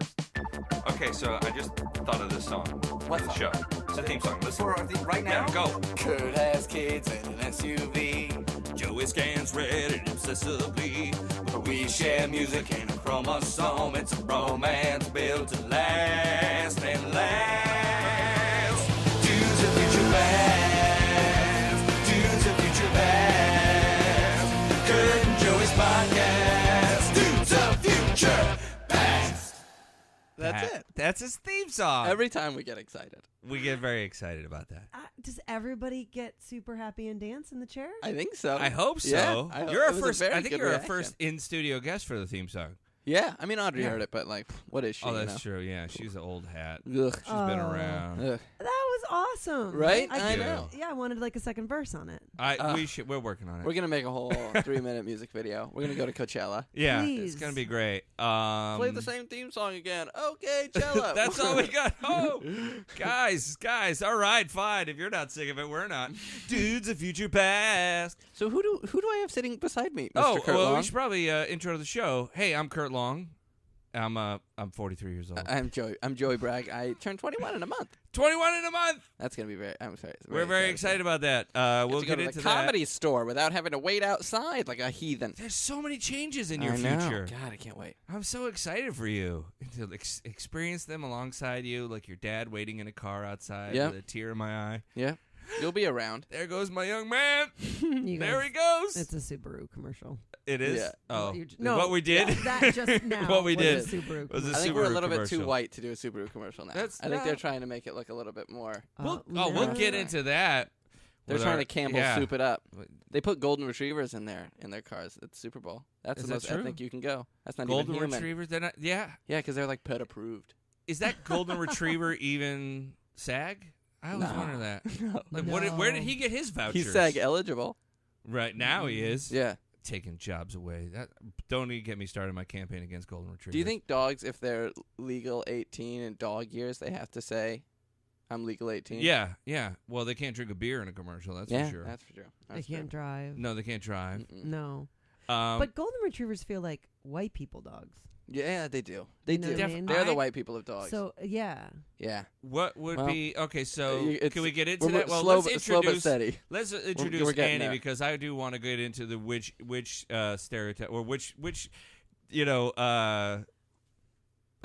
first. Okay, so I just thought of this song What for the song? show. It's a theme song. Listen. For our theme right now? Yeah, go. Kurt has kids and an SUV. Joey scans Reddit obsessively. But we share music and a chromosome. It's a romance built to last and last. Dudes of future past. Dudes of future past. Kurt and Joey's podcast. Dudes of future past. That's it. That's his theme song. Every time we get excited. We get very excited about that. Does everybody get super happy and dance in the chair? I think so. I hope so. Yeah, I hope- You're it our was a first. very I think good you're our reaction. first in-studio guest for the theme song. Yeah, I mean Audrey heard it, but like, what is she? Oh, you that's true. Yeah, she's an old hat. know? Ugh. She's been around. Ugh. That was awesome. Right? I I know. Yeah, I wanted like a second verse on it. We're working on it. We're gonna make a whole 3-minute music video. We're gonna go to Coachella. Yeah, Please. it's gonna be great. Play the same theme song again. Okay, Coachella. That's all we got. Oh, guys, all right, fine. If you're not sick of it, we're not. Dudes of future past. So who do I have sitting beside me, Mr. Oh, Kurt well, Long? we should probably intro to the show. Hey, I'm Kurt Long. I'm 43 years old. I'm Joey Bragg. I turned 21 in a month. 21 in a month. That's gonna be very. I'm sorry. We're very excited about that. We'll to get go to into the that. comedy store without having to wait outside like a heathen. There's so many changes in your I know. future. God, I can't wait. I'm so excited for you to experience them alongside you, like your dad waiting in a car outside Yep. with a tear in my eye. Yeah, you'll be around. There goes my young man. You There guys- he goes. It's a Subaru commercial. It is. Yeah. Oh, What you're no, what we did. That just now. What we was did a Subaru was a I commercial. think we're a Subaru little bit too commercial. white to do a Subaru commercial now. That's I think they're not- trying to make it look a little bit more. We'll no. get into that. They're with trying our- to Campbell yeah. soup it up. They put golden retrievers in their cars at the Super Bowl. That's Is the that most true? ethnic you can go. That's not Golden even human. retrievers. They're not. Yeah. Yeah, because they're like pet approved. Is that golden retriever even SAG? I always No. wonder that. No. Like, where did he get his vouchers? He's SAG eligible. Right now he is. Yeah. Taking jobs away. Don't even get me started on my campaign against golden retrievers. Do you think dogs, if they're legal 18 in dog years, they have to say, "I'm legal 18"? Yeah. Well, they can't drink a beer in a commercial. That's yeah, for sure. that's for sure. They That's can't drive. No, they can't drive. Mm-mm. No. But But golden retrievers feel like white people dogs. Yeah, they do. They You know do. what I mean? They're the I- white people of dogs. So yeah. yeah. what would Well, be okay? So it's- can we get into We're that? Well, slow, let's slow but introduce. steady. Let's introduce we're getting Annie there. because I do want to get into the which stereotype or which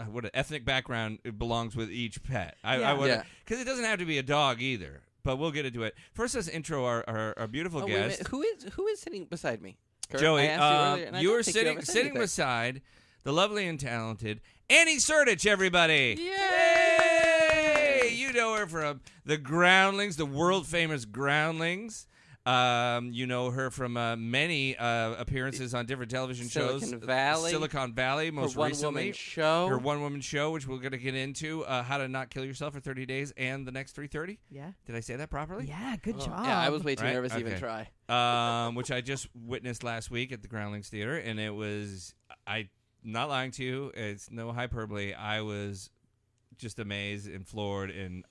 what ethnic background it belongs with each pet. Yeah. Because it doesn't have to be a dog either. But we'll get into it. First, let's intro our beautiful Oh, wait a minute. guest, Who is sitting beside me? Kurt? Joey. I asked you earlier, and I you don't are think you ever said sitting anything. beside the lovely and talented Annie Sertich. Everybody. Yay! You know her from the Groundlings, the world famous Groundlings. You know her from many appearances on different television shows. Silicon Valley, most Her recently. one-woman show. Her one-woman show, which we're going to get into, How to Not Kill Yourself for 30 Days and the next 330. Yeah. Did I say that properly? Yeah. Good job. Yeah, I was way too Right? nervous to even Okay. try. Which I just witnessed last week at the Groundlings Theater, and it was, not lying to you, it's no hyperbole, I was just amazed and floored and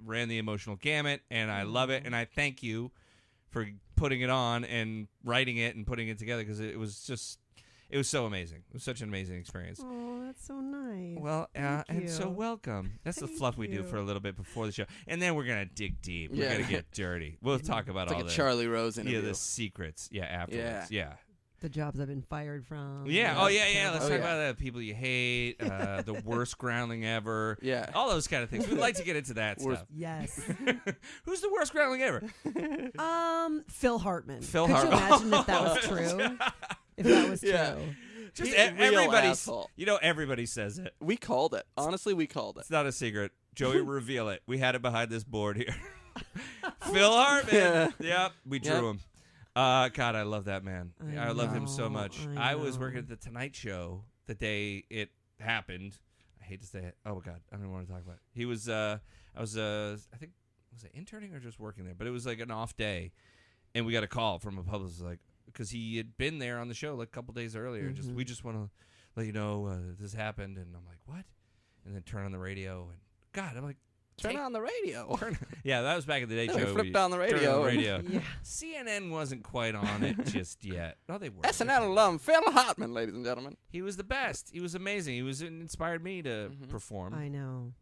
ran the emotional gamut, and I love it, and I thank you for putting it on and writing it and putting it together because it was so amazing. It was such an amazing experience. Oh, that's so nice. Well, Thank and so you. welcome. That's the Thank fluff we do you. for a little bit before the show, and then we're gonna dig deep. We're Yeah. gonna get dirty. We'll talk about It's all like a the Charlie Rose interview. the secrets. Yeah, afterwards. Yeah. The jobs I've been fired from. Yeah. the Oh, yeah. Let's Oh, talk yeah. about the people you hate, the worst groundling ever. Yeah. All those kind of things. We'd like to get into that Worst- stuff. Yes. Who's the worst groundling ever? Phil Hartman. Phil Could Hartman. you imagine if that was true? If that was Yeah. true. Just He's a real everybody. asshole. Everybody says it. We called it. Honestly, we called it. It's not a secret. Joey, reveal it. We had it behind this board here. Phil Hartman. Yep, we drew Yep. him. God, I love that man. I love him so know, much. I I was know. working at the Tonight Show the day it happened. I hate to say it. Oh my God, I don't want to talk about it. He was. I was. I think was I interning or just working there? But it was like an off day, and we got a call from a publicist like because he had been there on the show like a couple days earlier. Just we just want to let you know this happened, and I'm like what? And then turn on the radio, and God, I'm like Turn on the radio. Yeah, that was back in the day. They Joe. flipped We on the turned radio. radio. Yeah. CNN wasn't quite on it just yet. No, they were. SNL alum Phil Hartman, ladies and gentlemen. He was the best. He was amazing. He was inspired me to perform. I know.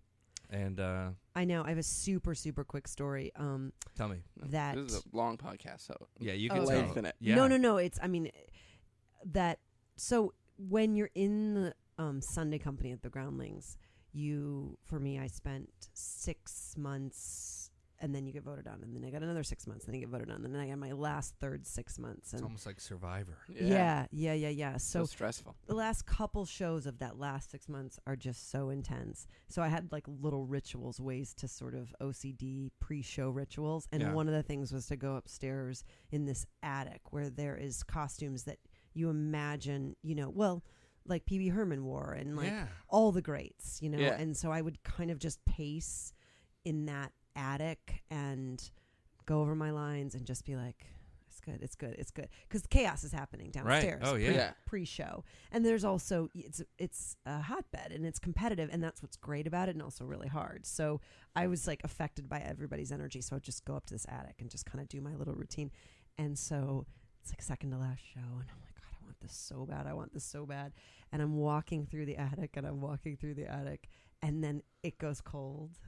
And I know. I have a super, super quick story. tell me. That This is a long podcast, so Yeah, you can Okay. tell. lengthen it. Yeah. No. It's that. So when you're in the Sunday company at the Groundlings, for me, I spent 6 months, and then you get voted on, and then I got another 6 months, then you get voted on, and then I got my last third 6 months. It's And almost like Survivor. yeah. So So stressful. the last couple shows of that last 6 months are just so intense. So I had like little rituals, ways to sort of OCD pre-show rituals. And Yeah. one of the things was to go upstairs in this attic where there is costumes that you imagine, like PB Herman wore and like Yeah. all the greats, Yeah. And so I would kind of just pace in that attic and go over my lines and just be like, it's good. Because chaos is happening downstairs. Oh, yeah. Yeah. Pre-show. And there's also, it's a hotbed and it's competitive, and that's what's great about it, and also really hard. So I was like affected by everybody's energy. So I'd just go up to this attic and just kind of do my little routine. And so it's like second to last show, and I'm like, God, I want this so bad. And I'm walking through the attic, and then it goes cold.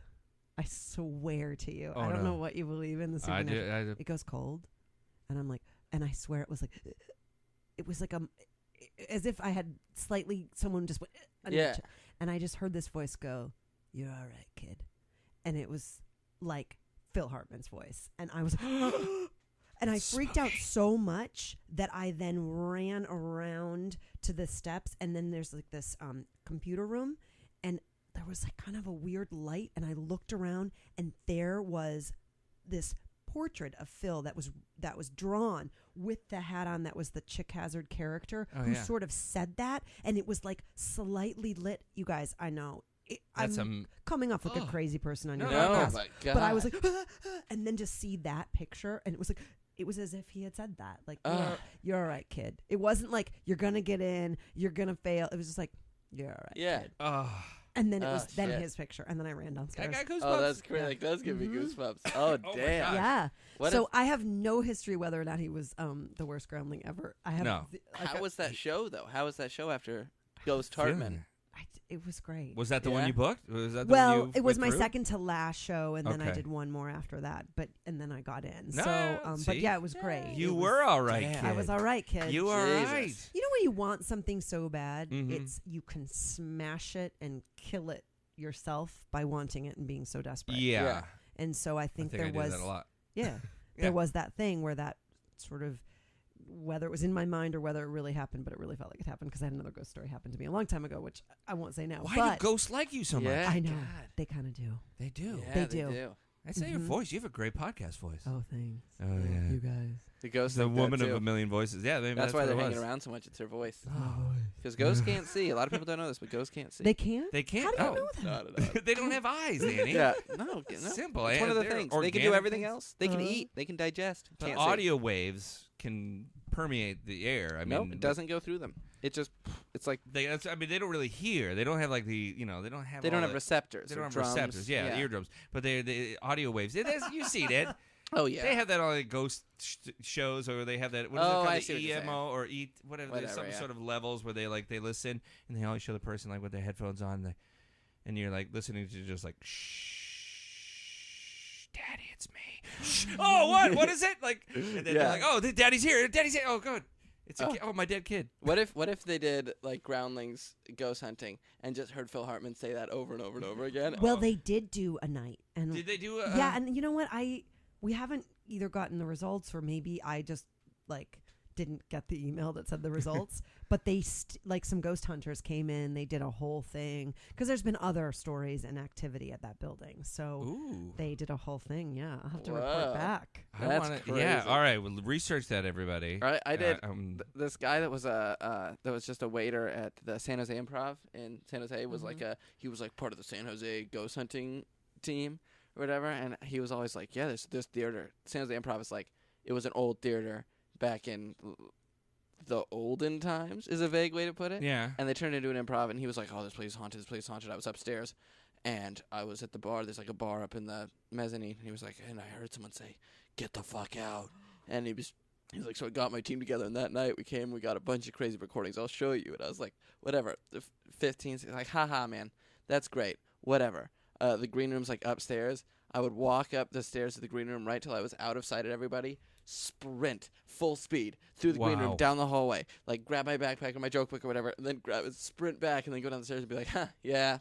I swear to you. Oh, I don't no. know what you believe in the I supernatural. do. It goes cold, and I'm like, and I swear it was like as if I had someone just went under Yeah. and I just heard this voice go, "You're all right, kid," and it was like Phil Hartman's voice, and I was like, and I freaked out so much that I then ran around to the steps, and then there's like this computer room, and there was like kind of a weird light, and I looked around, and there was this portrait of Phil that was drawn with the hat on, that was the Chick Hazard character who yeah. sort of said that, and it was like slightly lit. You guys, I know That's I'm coming off like a crazy person on your No, podcast, my God. but I was like, and then just see that picture, and it was as if he had said that, like, you're all right, kid. It wasn't like you're gonna get in, you're gonna fail. It was just like, you're all right, Yeah. kid. Oh, And then it was shit. his picture, and then I ran downstairs. I got goosebumps. Oh, that's great. Yeah. Like, that's giving me Mhm. goosebumps. Oh, my damn. gosh. Yeah. What So I have no history whether or not he was the worst groundling ever. I have. No. How was that show, though? How was that show after Ghost Hartman? It was great. Was that the Yeah. one you booked? Was that the one Well, you it was went my through? second to last show, and then I Okay. did one more after that. And then I got in. No, but see? yeah, it was great. You It was- were all right, Damn. kid. I was all right, kid. You were all Jesus. right. You know when you want something so bad, Mhm. it's you can smash it and kill it yourself by wanting it and being so desperate. Yeah. Yeah. And so I think, I there do was that a lot. Yeah. Yeah. There was that thing where that sort of, whether it was in my mind or whether it really happened, but it really felt like it happened because I had another ghost story happen to me a long time ago, which I won't say now. Why but do ghosts like you so much? Yeah. I know. God. They kind of do. They do. Yeah, They they do. do. I'd say your Mhm. voice. You have a great podcast voice. Oh, thanks. Oh, yeah. You guys. The ghost. The think that, woman of too. a million voices. Yeah, maybe That's why what they're it hanging was. around so much. It's her voice. Oh. Because ghosts can't see. A lot of people don't know this, but ghosts can't see. They can't? They can't. How do you oh. know that? No. They don't have eyes, Danny. Yeah. No. Simple. It's one of the They're things. They can do organic everything things. else. They can Uh-huh. eat. They can digest. But Can't see. audio waves can permeate the air. I mean, Nope, it doesn't go through them. It just, it's like They don't really hear. They don't have like the they don't have. they all don't have the- receptors. They or don't have drums. receptors. Yeah, the eardrums. But the audio waves. It is, you see that. Oh yeah. They have that on like ghost shows, or they have that. What is Oh, it called? I The see what you're EMO or whatever. There's Whatever, some yeah. sort of levels where they listen, and they always show the person like with their headphones on, and you're like listening to just like shh, Daddy, it's me. Shh. Oh, what is it like? And then they're Yeah. like, oh, Daddy's here. Daddy's here. Oh, good. It's a Oh. kid. Oh, my dead kid. What if they did like groundlings ghost hunting and just heard Phil Hartman say that over and over and over again? Well, they did do a night. And Did they do? yeah, and you know what? We haven't either gotten the results, or maybe I just like didn't get the email that said the results. But they like some ghost hunters came in. They did a whole thing because there's been other stories and activity at that building. So Ooh. they did a whole thing. Yeah, I'll have to Whoa. report back. That's Yeah. crazy. All right. Well, research that, everybody. All right, I did. Um, This guy that was just a waiter at the San Jose Improv in San Jose was he was like part of the San Jose ghost hunting team or whatever, and he was always like, yeah, this theater, San Jose Improv is like, it was an old theater back in the olden times is a vague way to put it. yeah. And they turned it into an improv, and he was like, oh, this place is haunted, I was upstairs, And I was at the bar. There's like a bar up in the mezzanine. And he was like, and I heard someone say, "Get the fuck out." And he was like, so I got my team together. And that night we got a bunch of crazy recordings. I'll show you. And I was like, whatever. The 15, like, haha, man. That's great. Whatever. The green room's like upstairs. I would walk up the stairs to the green room right till I was out of sight of everybody. Sprint, full speed, through the green room, Wow. down the hallway. Like, grab my backpack or my joke book or whatever, and then sprint back, and then go down the stairs and be like, yeah,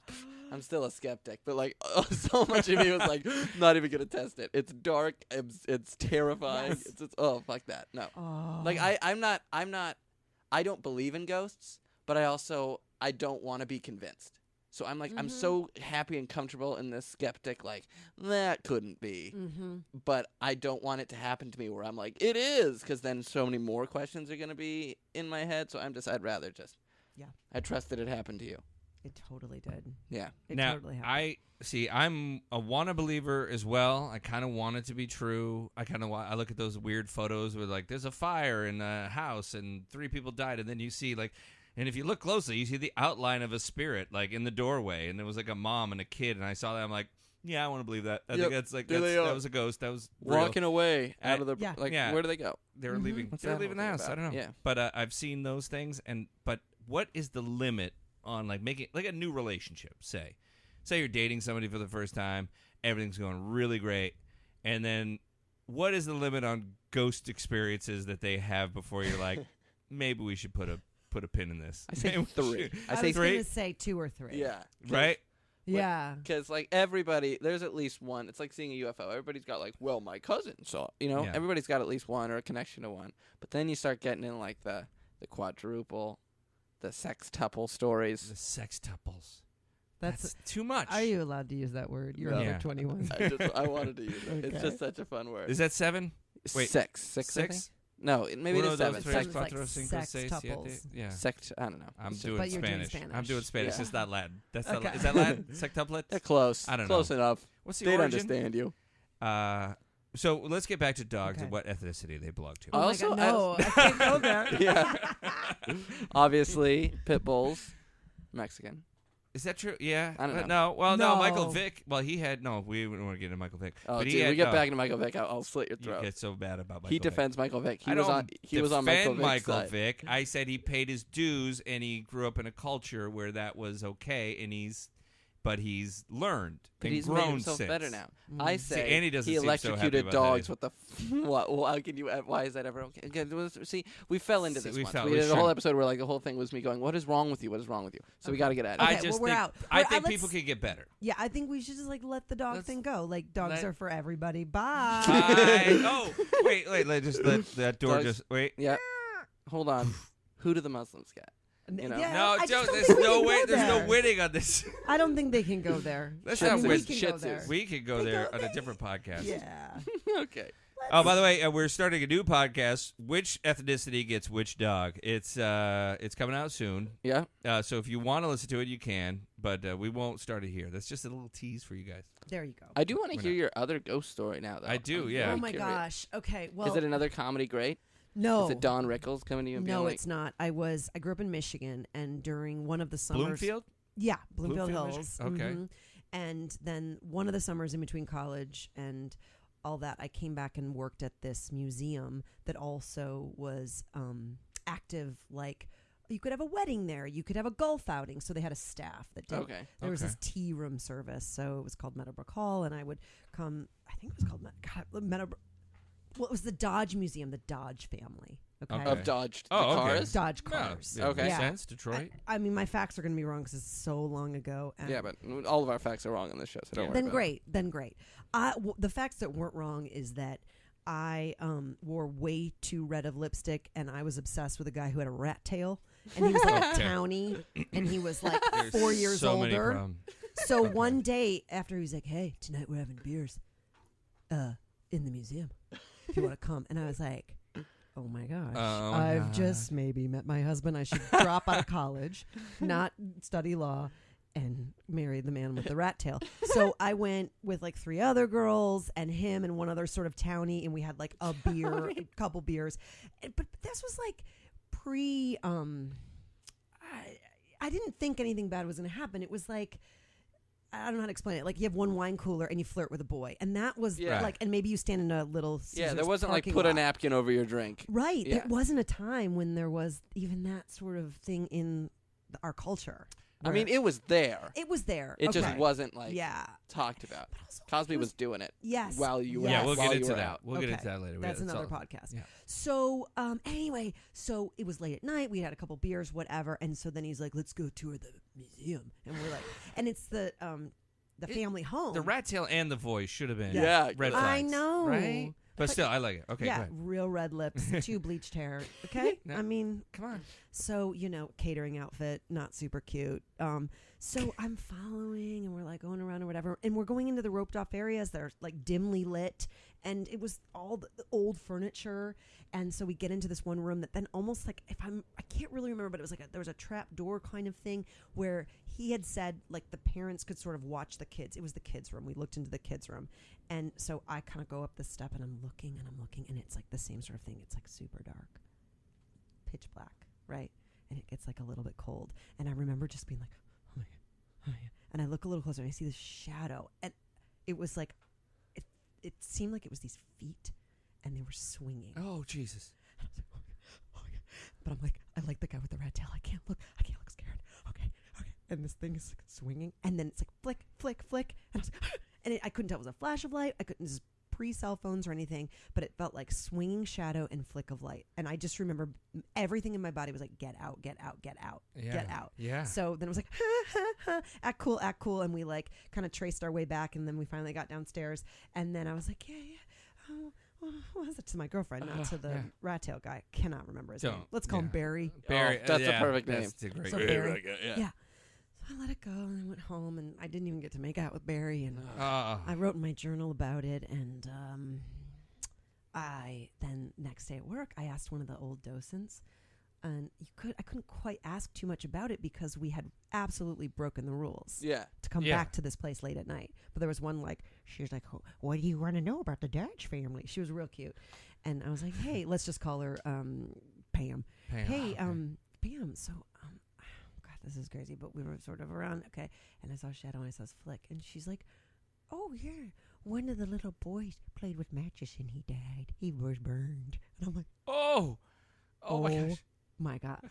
I'm still a skeptic. But, like, so much of me was like, not even going to test it. It's dark. It's terrifying. Yes. Oh, fuck that. No. Oh. Like, I don't believe in ghosts, but I don't want to be convinced. So I'm like, I'm so happy and comfortable in this skeptic, like, that couldn't be. Mm-hmm. But I don't want it to happen to me where I'm like, it is, because then so many more questions are going to be in my head. So I'd rather just, I trust that it happened to you. It totally did. Yeah. It Now, totally happened. I'm a wanna believer as well. I kind of want it to be true. I look at those weird photos where, like, there's a fire in a house and 3 people died, and then you see, like, and if you look closely, you see the outline of a spirit, like, in the doorway, and there was, like, a mom and a kid, and I saw that, I'm like, yeah, I want to believe that. I think that's, like, that was a ghost. That was real. Walking away out of the, Yeah. where do they go? They were leaving. What's They were that leaving the whole house. thing I don't know. about? Yeah. But I've seen those things, but what is the limit on, like, making, like, a new relationship? Say you're dating somebody for the first time, everything's going really great, and then what is the limit on ghost experiences that they have before you're like, maybe we should put a pin in this? I say 3. I say was 3. going to say 2 or 3. Yeah. Right? Yeah. Because, like, everybody, there's at least one. It's like seeing a UFO. Everybody's got, like, well, my cousin saw, Yeah. Everybody's got at least one or a connection to one. But then you start getting in, like, the quadruple, the sextuple stories. The sextuples. That's That's too much. Are you allowed to use that word? You're No. over Yeah. 21. I wanted to use it. It's Okay. just such a fun word. Is that 7? Wait, Six, I think? No, maybe it Uno, is dos, 7. tres, Sounds like cuatro, cinco, sex seis, tuples. siete. Yeah. Sect, I don't know. I'm It's doing But you're doing Spanish. I'm Spanish. doing Spanish. Yeah. It's not Latin. That's Okay. not, is that Latin? Sectuplet? They're close. I don't Close know. enough. What's the They'd origin? understand you. So let's get back to dogs Okay. and what ethnicity they belong to. Oh my Also, God, no. I can't go there. Yeah. Obviously, pit bulls, Mexican. Is that true? Yeah. I don't know. No. Well, no. No. Michael Vick. Well, he had no. We don't want to get into Michael Vick. Oh, but dude, he had, we get no, back into Michael Vick, I'll slit your You throat. get so bad about Michael He Vick. defends Michael Vick. I don't He was on Michael defend Vick's Michael side. Vick. I said he paid his dues and he grew up in a culture where that was okay, and he's learned But and he's grown made himself since. better now. I See, say Andy doesn't he seem so happy electrocuted about dogs. that. What the? What? How can you? Why is that ever okay? Okay, see, we fell into See, this we once. fell- We we did a whole should. episode where, like, the whole thing was me going, "What is wrong with you? What is wrong with you?" So we got to get at it. Okay, I just well, we're think out. I We're- think let's- people could get better. Yeah, I think we should just like let the dog Let's- thing go. Like dogs let- are for everybody. Bye. Oh, wait, just let that door Dogs- just wait. Yeah. Hold on. Who do the Muslims get? You know? Yeah, No, I just Joe, don't there's think we no can way. go There's no there. winning on this. I don't think they can go there. Let's I not mean, win. we can Shih go Tzus. there. We could go They there go on a there. different podcast. Yeah. Okay. Oh, by the way, we're starting a new podcast. Which ethnicity gets which dog? It's coming out soon. Yeah. So if you want to listen to it, you can. But we won't start it here. That's just a little tease for you guys. There you go. I do want to We're hear not. your other ghost story now, though. I do, I'm yeah. very Oh my curious. gosh. Okay. Well, Is it another comedy great? no. Is it Don Rickles coming to you and being No, like, it's not. I grew up in Michigan, and during one of the summers, Bloomfield? yeah, Bloomfield Bloomfield, Hills. Michigan? Okay. Mhm. And then one of the summers in between college and all that, I came back and worked at this museum that also was active. Like, you could have a wedding there, you could have a golf outing. So they had a staff that did. Okay. There was Okay. this tea room service, so it was called Meadowbrook Hall, and I would come. I think it was called Meadowbrook. Well, it was the Dodge Museum, the Dodge family. Okay. Okay. Of Dodge Oh, the okay. cars? Dodge Yeah, cars. yeah, Okay. Makes Yeah. sense. Detroit. I mean, my facts are going to be wrong because it's so long ago. And Yeah, but all of our facts are wrong on this show, so don't worry then about great. Then great. The facts that weren't wrong is that I wore way too red of lipstick, and I was obsessed with a guy who had a rat tail, and he was like a Okay. townie, and he was like There's 4 years so many older. problems. So Okay. one day after, he's like, "Hey, tonight we're having beers, in the museum. If you want to come," and I was like, "Oh my gosh, Oh, I've God. just maybe met my husband. I should drop out of college, not study law, and marry the man with the rat tail." So I went with like 3 other girls and him and one other sort of townie, and we had like a beer, a couple beers. But this was like pre. I didn't think anything bad was going to happen. It was like I don't know how to explain it. Like, you have one wine cooler and you flirt with a boy, and that was Yeah. like, and maybe you stand in a little Caesar's there wasn't like parking put a lot. napkin over your drink. Right. Yeah. There wasn't a time when there was even that sort of thing in our culture. I mean, it was there. It was there. It just Okay. wasn't like Yeah. talked about. But also, Cosby it was doing it. Yes. While you were Yes. Yeah, we'll while get you into were that. out. We'll get Okay. into that later. That's Yeah, another all- podcast. Yeah. So, anyway, so it was late at night. We had a couple beers, whatever. And so then he's like, let's go tour the museum. And we're like, and it's the family home. The rat tail and the voice should have been Yeah. red flags. I know. Right? But still, I like it. Okay, go yeah, ahead. real red lips, 2 bleached hair. Okay? No. I mean, Come on. so, catering outfit, not super cute. So I'm following, and we're like going around or whatever, and we're going into the roped off areas that are like dimly lit, and it was all the old furniture. And so we get into this one room that then almost like, I can't really remember, but it was like there was a trap door kind of thing where he had said like the parents could sort of watch the kids. It was the kids' room. We looked into the kids' room. And so I kind of go up this step and I'm looking, and it's like the same sort of thing. It's like super dark, pitch black, right? And it gets like a little bit cold. And I remember just being like, oh my God, oh yeah. And I look a little closer and I see this shadow. And it was like, it seemed like it was these feet and they were swinging. Oh, Jesus. And I was like, oh my God. But I'm like, I like the guy with the rat tail. I can't look scared. Okay. And this thing is like swinging. And then it's like flick, flick, flick. And I was like, and I couldn't tell it was a flash of light. I couldn't, just pre-cell phones or anything, but it felt like swinging shadow and flick of light. And I just remember everything in my body was like, get out, get out, get out, Yeah. get out. Yeah. So then it was like, act cool, act cool. And we like kind of traced our way back, and then we finally got downstairs. And then I was like, yeah. Oh, what was it to my girlfriend, not to the yeah. rat tail guy. Cannot remember his name. Don't. Let's call him Yeah. Barry. Barry. that's a yeah, perfect name. That's a great So name. Barry. Yeah. So I let it go, and I went home, and I didn't even get to make out with Barry. And Oh. I wrote in my journal about it, and I then next day at work, I asked one of the old docents, and I couldn't quite ask too much about it because we had absolutely broken the rules Yeah. to come Yeah. back to this place late at night. But there was one she was like, "What do you want to know about the Dutch family?" She was real cute, and I was like, "Hey, let's just call her Pam." Hey, Pam. So God, this is crazy, but we were sort of around, okay. And I saw Shadow and I saw his flick, and she's like, "Oh yeah, one of the little boys played with matches and he died. He was burned." And I'm like, Oh my gosh. my God.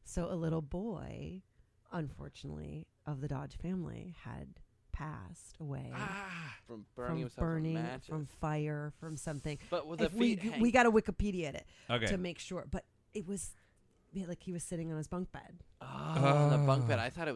So a little boy, unfortunately, of the Dodge family had passed away From burning from himself burning, with matches. from fire, from something. But with the If we feet we got to Wikipedia it Okay. to make sure, but it was like he was sitting on his bunk bed. on the bunk bed. I thought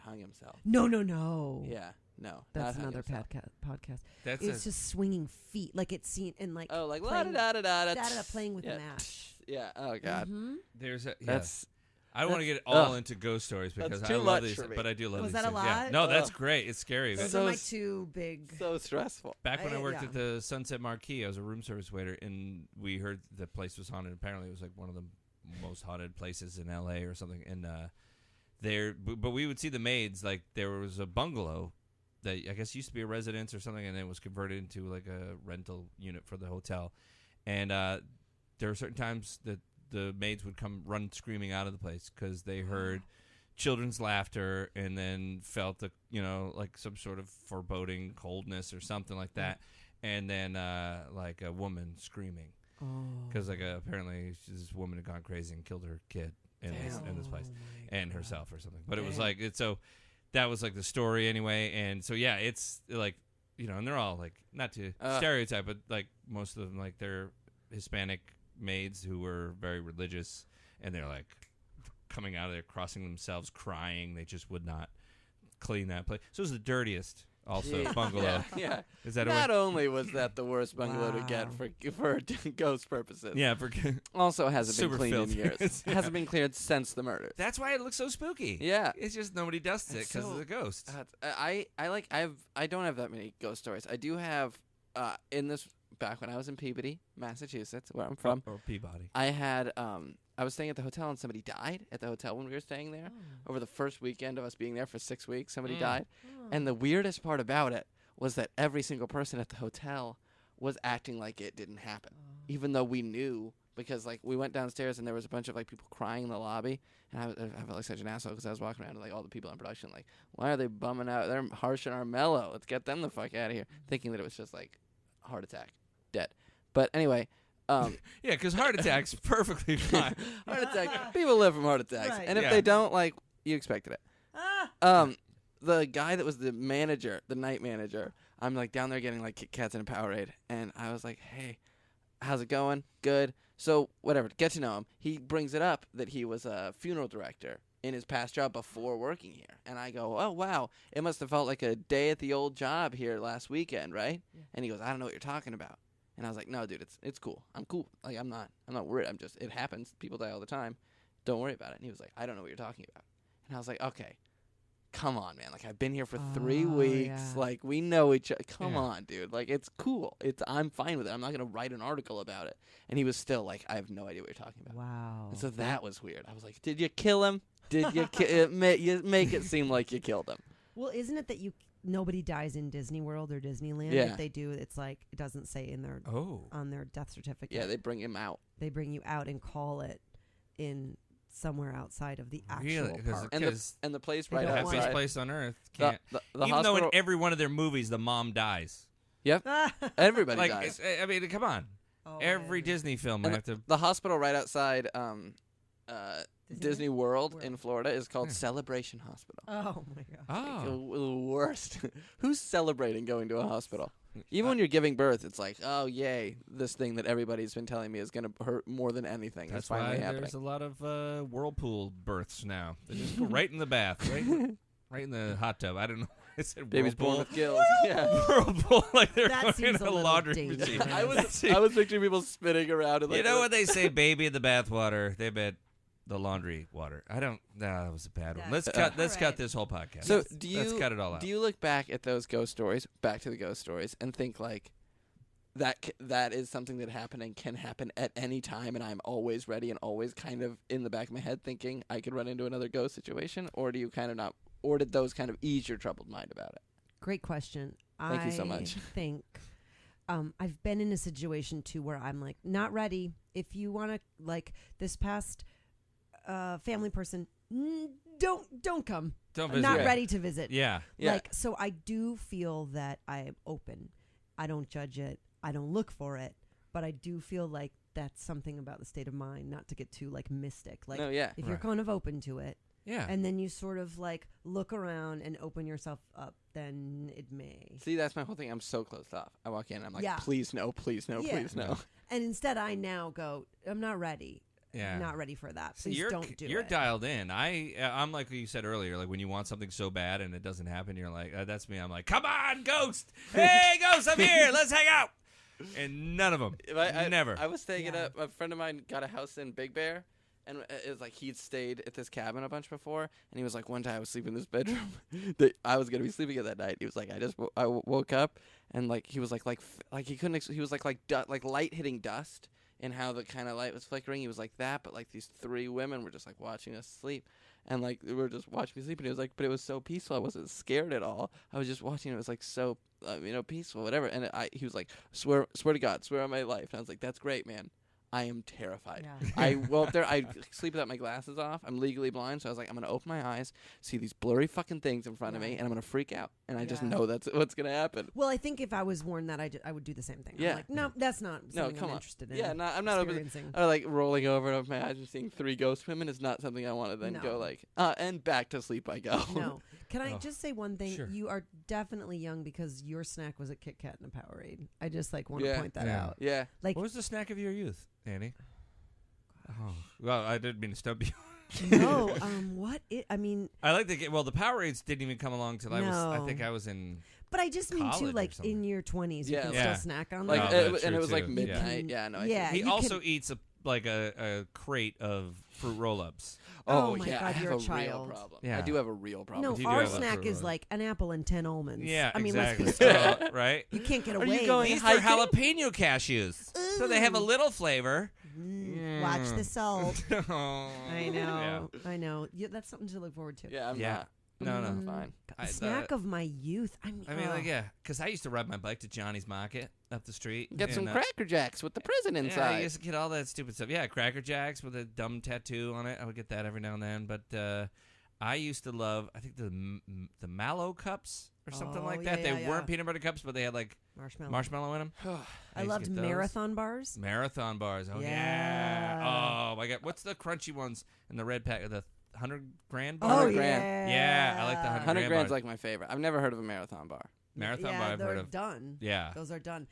hung himself. No. Yeah. No. That's not hung another himself. podcast. That's It's just swinging feet, like it's seen in like Oh, like la playing- da da da da da-da-da, playing with yeah. a match. Yeah. Oh God. Mhm. there's a That's I don't want to that's- get all ugh. into ghost stories because That's I too love much these, for me. but I do love Was these that a things. Yeah. lot? No, that's Ugh. great. It's scary. Those So are my s- two big. so stressful. Back when I worked yeah. at the Sunset Marquee, I was a room service waiter, and we heard the place was haunted. Apparently, it was like one of the most haunted places in L.A. or something. And but we would see the maids. Like there was a bungalow that I guess used to be a residence or something, and it was converted into like a rental unit for the hotel. And there were certain times that the maids would come run screaming out of the place because they heard children's laughter and then felt like some sort of foreboding coldness or something like that, and then like a woman screaming because apparently this woman had gone crazy and killed her kid in this place and herself or something. But it was like so that was like the story anyway, and so yeah, it's like and they're all like not to stereotype, but like most of them like they're Hispanic maids who were very religious, and they're like coming out of there crossing themselves crying. They just would not clean that place. So it was the dirtiest also Yeah. bungalow. Yeah. Is that Not only was that the worst bungalow to Wow. get for ghost purposes. yeah, for Also hasn't Super been cleaned in filthy. years. Yeah. Hasn't been cleared since the murders. that's why it looks so spooky. Yeah. It's just nobody dusts it It's because so- of the ghost. I don't have that many ghost stories. I do have back when I was in Peabody, Massachusetts, where I'm from. Or Peabody. I had I was staying at the hotel and somebody died at the hotel when we were staying there. Over the first weekend of us being there for 6 weeks, somebody died. And the weirdest part about it was that every single person at the hotel was acting like it didn't happen, even though we knew because like we went downstairs and there was a bunch of like people crying in the lobby, and I felt like such an asshole because I was walking around to like all the people in production like, why are they bumming out? They're harshing our mellow. Let's get them the fuck out of here. Thinking that it was just like heart attack, dead. But anyway. Yeah, because heart attacks perfectly fine. Heart attack. People live from heart attacks, Right. and if Yeah. they don't, like you expected it. The guy that was the manager, the night manager, I'm like down there getting like Kit Kats and a Powerade, and I was like, hey, how's it going? Good. So whatever, get to know him. He brings it up that he was a funeral director in his past job before working here, and I go, oh wow, it must have felt like a day at the old job here last weekend, right? Yeah. And he goes, I don't know what you're talking about. And I was like, no, dude, it's cool. I'm cool. Like I'm not worried. It happens. People die all the time. Don't worry about it. And he was like, I don't know what you're talking about. And I was like, okay, come on, man. Like I've been here for 3 weeks. Yeah. Like we know each other. Come Yeah. on, dude. Like it's cool. I'm fine with it. I'm not gonna write an article about it. And he was still like, I have no idea what you're talking about. Wow. And so that was weird. I was like, did you kill him? Did you you make it seem like you killed him? Well, isn't it that nobody dies in Disney World or Disneyland? Yeah. If they do, it's like it doesn't say in their on their death certificate. Yeah, they bring him out. They bring you out and call it in somewhere outside of the actual Really? 'Cause park. And the place They right don't The want happiest outside. place on earth The, can't. the Even hospital. though in every one of their movies the mom dies. Yep. Everybody Like, dies. I mean, come on. Oh, Every man. Disney film, I And have to. The hospital right outside Disney World Where? in Florida is called Yeah. Celebration Hospital. Oh my god. Like, Oh, the worst. Who's celebrating going to a hospital? Even when you're giving birth, it's like, oh, yay, this thing that everybody's been telling me is going to hurt more than anything. that's is finally why happening. there's a lot of whirlpool births now. They just go right in the bath, right in the hot tub. I don't know. I said Baby's born whirlpool. with gills. Yeah. Whirlpool, like they're That going seems in a a little laundry dangerous. machine. I was picturing people spinning around. And like, You know when they say baby in the bathwater, they meant the laundry water. I don't. No, that was a bad one. Let's That's- cut. Let's all cut right. this whole podcast. So let's, do you let's cut it all out. Do you look back at those ghost stories, back to the ghost stories, and think like that is something that happened and can happen at any time, and I'm always ready and always kind of in the back of my head thinking I could run into another ghost situation, or do you kind of not, or did those kind of ease your troubled mind about it? Great question. Thank you so much. I think I've been in a situation too where I'm like not ready. If you want to, like this past family person, don't come. Don't I'm visit. not Yeah. ready to visit. Yeah. Yeah. Like so, I do feel that I am open. I don't judge it. I don't look for it. But I do feel like that's something about the state of mind. Not to get too like mystic. Like No, yeah. if you're Right. kind of open to it. Yeah. And then you sort of like look around and open yourself up, then it may. See, that's my whole thing. I'm so closed off. I walk in, I'm like, Yeah. please no, please no, Yeah. please no. And instead, I now go, I'm not ready. Yeah. I'm not ready for that. See, Please you're don't do you're it. dialed in. I'm like you said earlier. Like when you want something so bad and it doesn't happen, you're like, that's me. I'm like, come on, ghost. Hey, ghost, I'm here. Let's hang out. And none of them. Never. I was staying Yeah. at a friend of mine got a house in Big Bear, and it was like he'd stayed at this cabin a bunch before, and he was like, one time I was sleeping in this bedroom that I was gonna be sleeping in that night. He was like, I woke up, and like he was like he couldn't he was like light hitting dust, and how the kind of light was flickering. He was like that, but like these 3 women were just like watching us sleep. And like they were just watching me sleep, and it was like, but it was so peaceful. I wasn't scared at all. I was just watching. It was like so, peaceful, whatever. And he was like, swear to God, swear on my life. And I was like, that's great, man. I am terrified. Yeah. I go up there. I sleep without my glasses off. I'm legally blind, so I was like, I'm gonna open my eyes, see these blurry fucking things in front of me, Yeah. and I'm gonna freak out. And I just Yeah. know that's what's gonna happen. Well, I think if I was warned that, I would do the same thing. Yeah. I'm like, no, that's not something come I'm on. interested in. Yeah, I'm not open. experiencing. Like rolling over and open my eyes and seeing 3 ghost women is not something I want to then No. go like, and back to sleep I go. No. Can I Oh, just say one thing? sure. You are definitely young because your snack was a Kit Kat and a Powerade. I just like want to Yeah. point that Yeah. out. Yeah. Like, What was the snack of your youth, Annie? Oh, well, I didn't mean to stump you. no, what? I mean, I like the well, the Powerades didn't even come along till I No. think I was in. but I just mean College too, or like something. in your 20s, you Yeah. can Yeah. still snack on Like, that. Oh, that's and it true, was like too. midnight. Yeah. Yeah, no. I Yeah. see. He you also can- eats a crate of fruit roll-ups. Oh my yeah, God, I have you're a a real child. problem. Yeah. I do have a real problem. No, You do our have a snack fruit is roll. like an apple and 10 almonds. Yeah, I mean, exactly. let's be straight. Right? You can't get Are away. you going These are hiking? jalapeno cashews, so they have a little flavor. Watch the salt. Oh. I know. Yeah. I know. Yeah, that's something to look forward to. Yeah, I'm Yeah. not. No, no. Fine. A snack of my youth. I mean, like, yeah, because I used to ride my bike to Johnny's Market up the street. Get some and, Cracker Jacks with the prison Yeah, I inside. used to get all that stupid stuff. Yeah, Cracker Jacks with a dumb tattoo on it. I would get that every now and then. But I used to love, I think, the Mallow cups or something like that. Yeah, they weren't peanut butter cups, but they had like marshmallow in them. I loved marathon bars. Marathon bars. Oh, yeah. Oh, my God. What's the crunchy ones in the red pack? The 100 grand bar? 100 grand. Yeah, I like the 100 100 grand grand's bars. like my favorite. I've never heard of a marathon bar. Marathon yeah, bar I've they're heard of. done. Yeah. Those are done.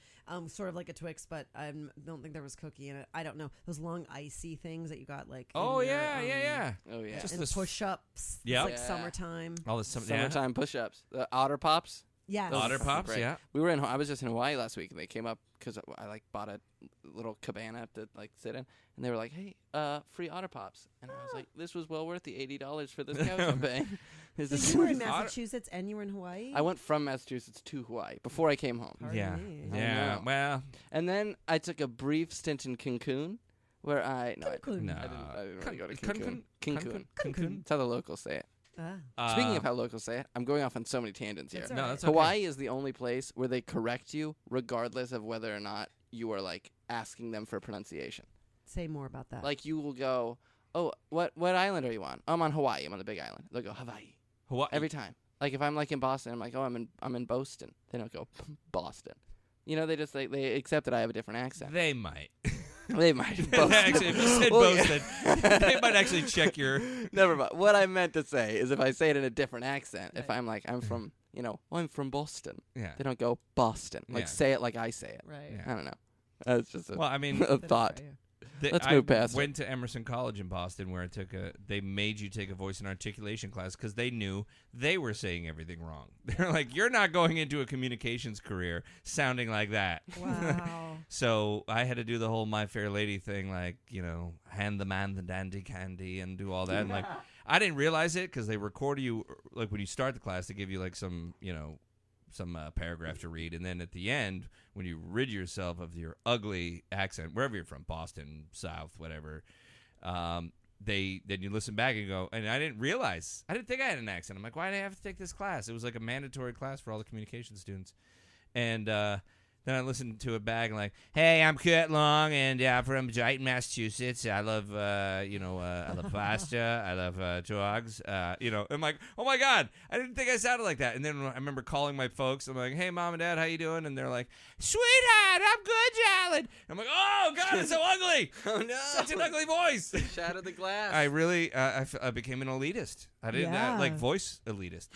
Sort of like a Twix, but I don't think there was cookie in it. I don't know. Those long icy things that you got like. Oh, in your, yeah. Oh, yeah. Just and this push-ups. Yep. It's like summertime. All this Summertime push-ups. The Otter Pops. Yes. Those Otter are fucking Pops, great. yeah. We were in. I was just in Hawaii last week, and they came up because I like bought a little cabana to like sit in, and they were like, "Hey, free Otter Pops," and I was like, "This was well worth the $80 for this couch I'm paying." So you were in Massachusetts and you were in Hawaii? I went from Massachusetts to Hawaii before I came home, Pardon Yeah. me. I Yeah. know. Well, and then I took a brief stint in Cancun, where I no. I didn't really go to Cancun. Cancun. Cancun. That's how the locals say it. Ah. Speaking of how locals say it, I'm going off on so many tangents here. That's all No, right. that's okay. Hawaii is the only place where they correct you regardless of whether or not you are like asking them for pronunciation. Say more about that. Like you will go, "Oh, what island are you on?" I'm on Hawaii. I'm on the big island. They'll go Hawaii Hawaii. every time. Like if I'm like in Boston, I'm like, "Oh, I'm in Boston." They don't go Boston. You know, they just like they accept that I have a different accent. They might. They might. Boston. Actually, if you said Well, yeah. Boston, they might actually check your. Never mind. What I meant to say is if I say it in a different accent, if Right. I'm like, I'm from, I'm from Boston. Yeah. They don't go Boston. Like Yeah. say it like I say it. right. Yeah. I don't know. That's just a, Well, I mean, a thought. Let's I move past it. went to Emerson College in Boston where I took they made you take a voice and articulation class because they knew they were saying everything wrong. They're like, you're not going into a communications career sounding like that. Wow. So I had to do the whole My Fair Lady thing, like, hand the man the dandy candy and do all that. And like, I didn't realize it because they record you, like when you start the class, they give you like some paragraph to read, and then at the end, when you rid yourself of your ugly accent, wherever you're from, Boston, South, whatever, then you listen back and go, and I didn't think I had an accent. I'm like, why did I have to take this class? It was like a mandatory class for all the communication students, and then I listened to it back and like, hey, I'm Kurt Long, and I'm from Dayton, Massachusetts. I love, I love pasta. I love dogs. I'm like, oh my God, I didn't think I sounded like that. And then I remember calling my folks. I'm like, hey, Mom and Dad, how you doing? And they're like, sweetheart, I'm good, Jalen. I'm like, oh God, it's so ugly. Oh no! Such an ugly voice. Shattered the glass. I really, I became an elitist. I didn't Yeah. like voice elitist.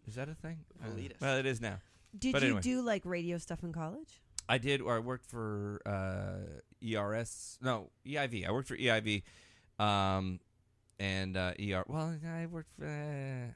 Is that a thing? Elitist. Well, it is now. Did But you anyway. do like radio stuff in college? I did, or I worked for EIV. I worked for EIV, and ER. Well, I worked for.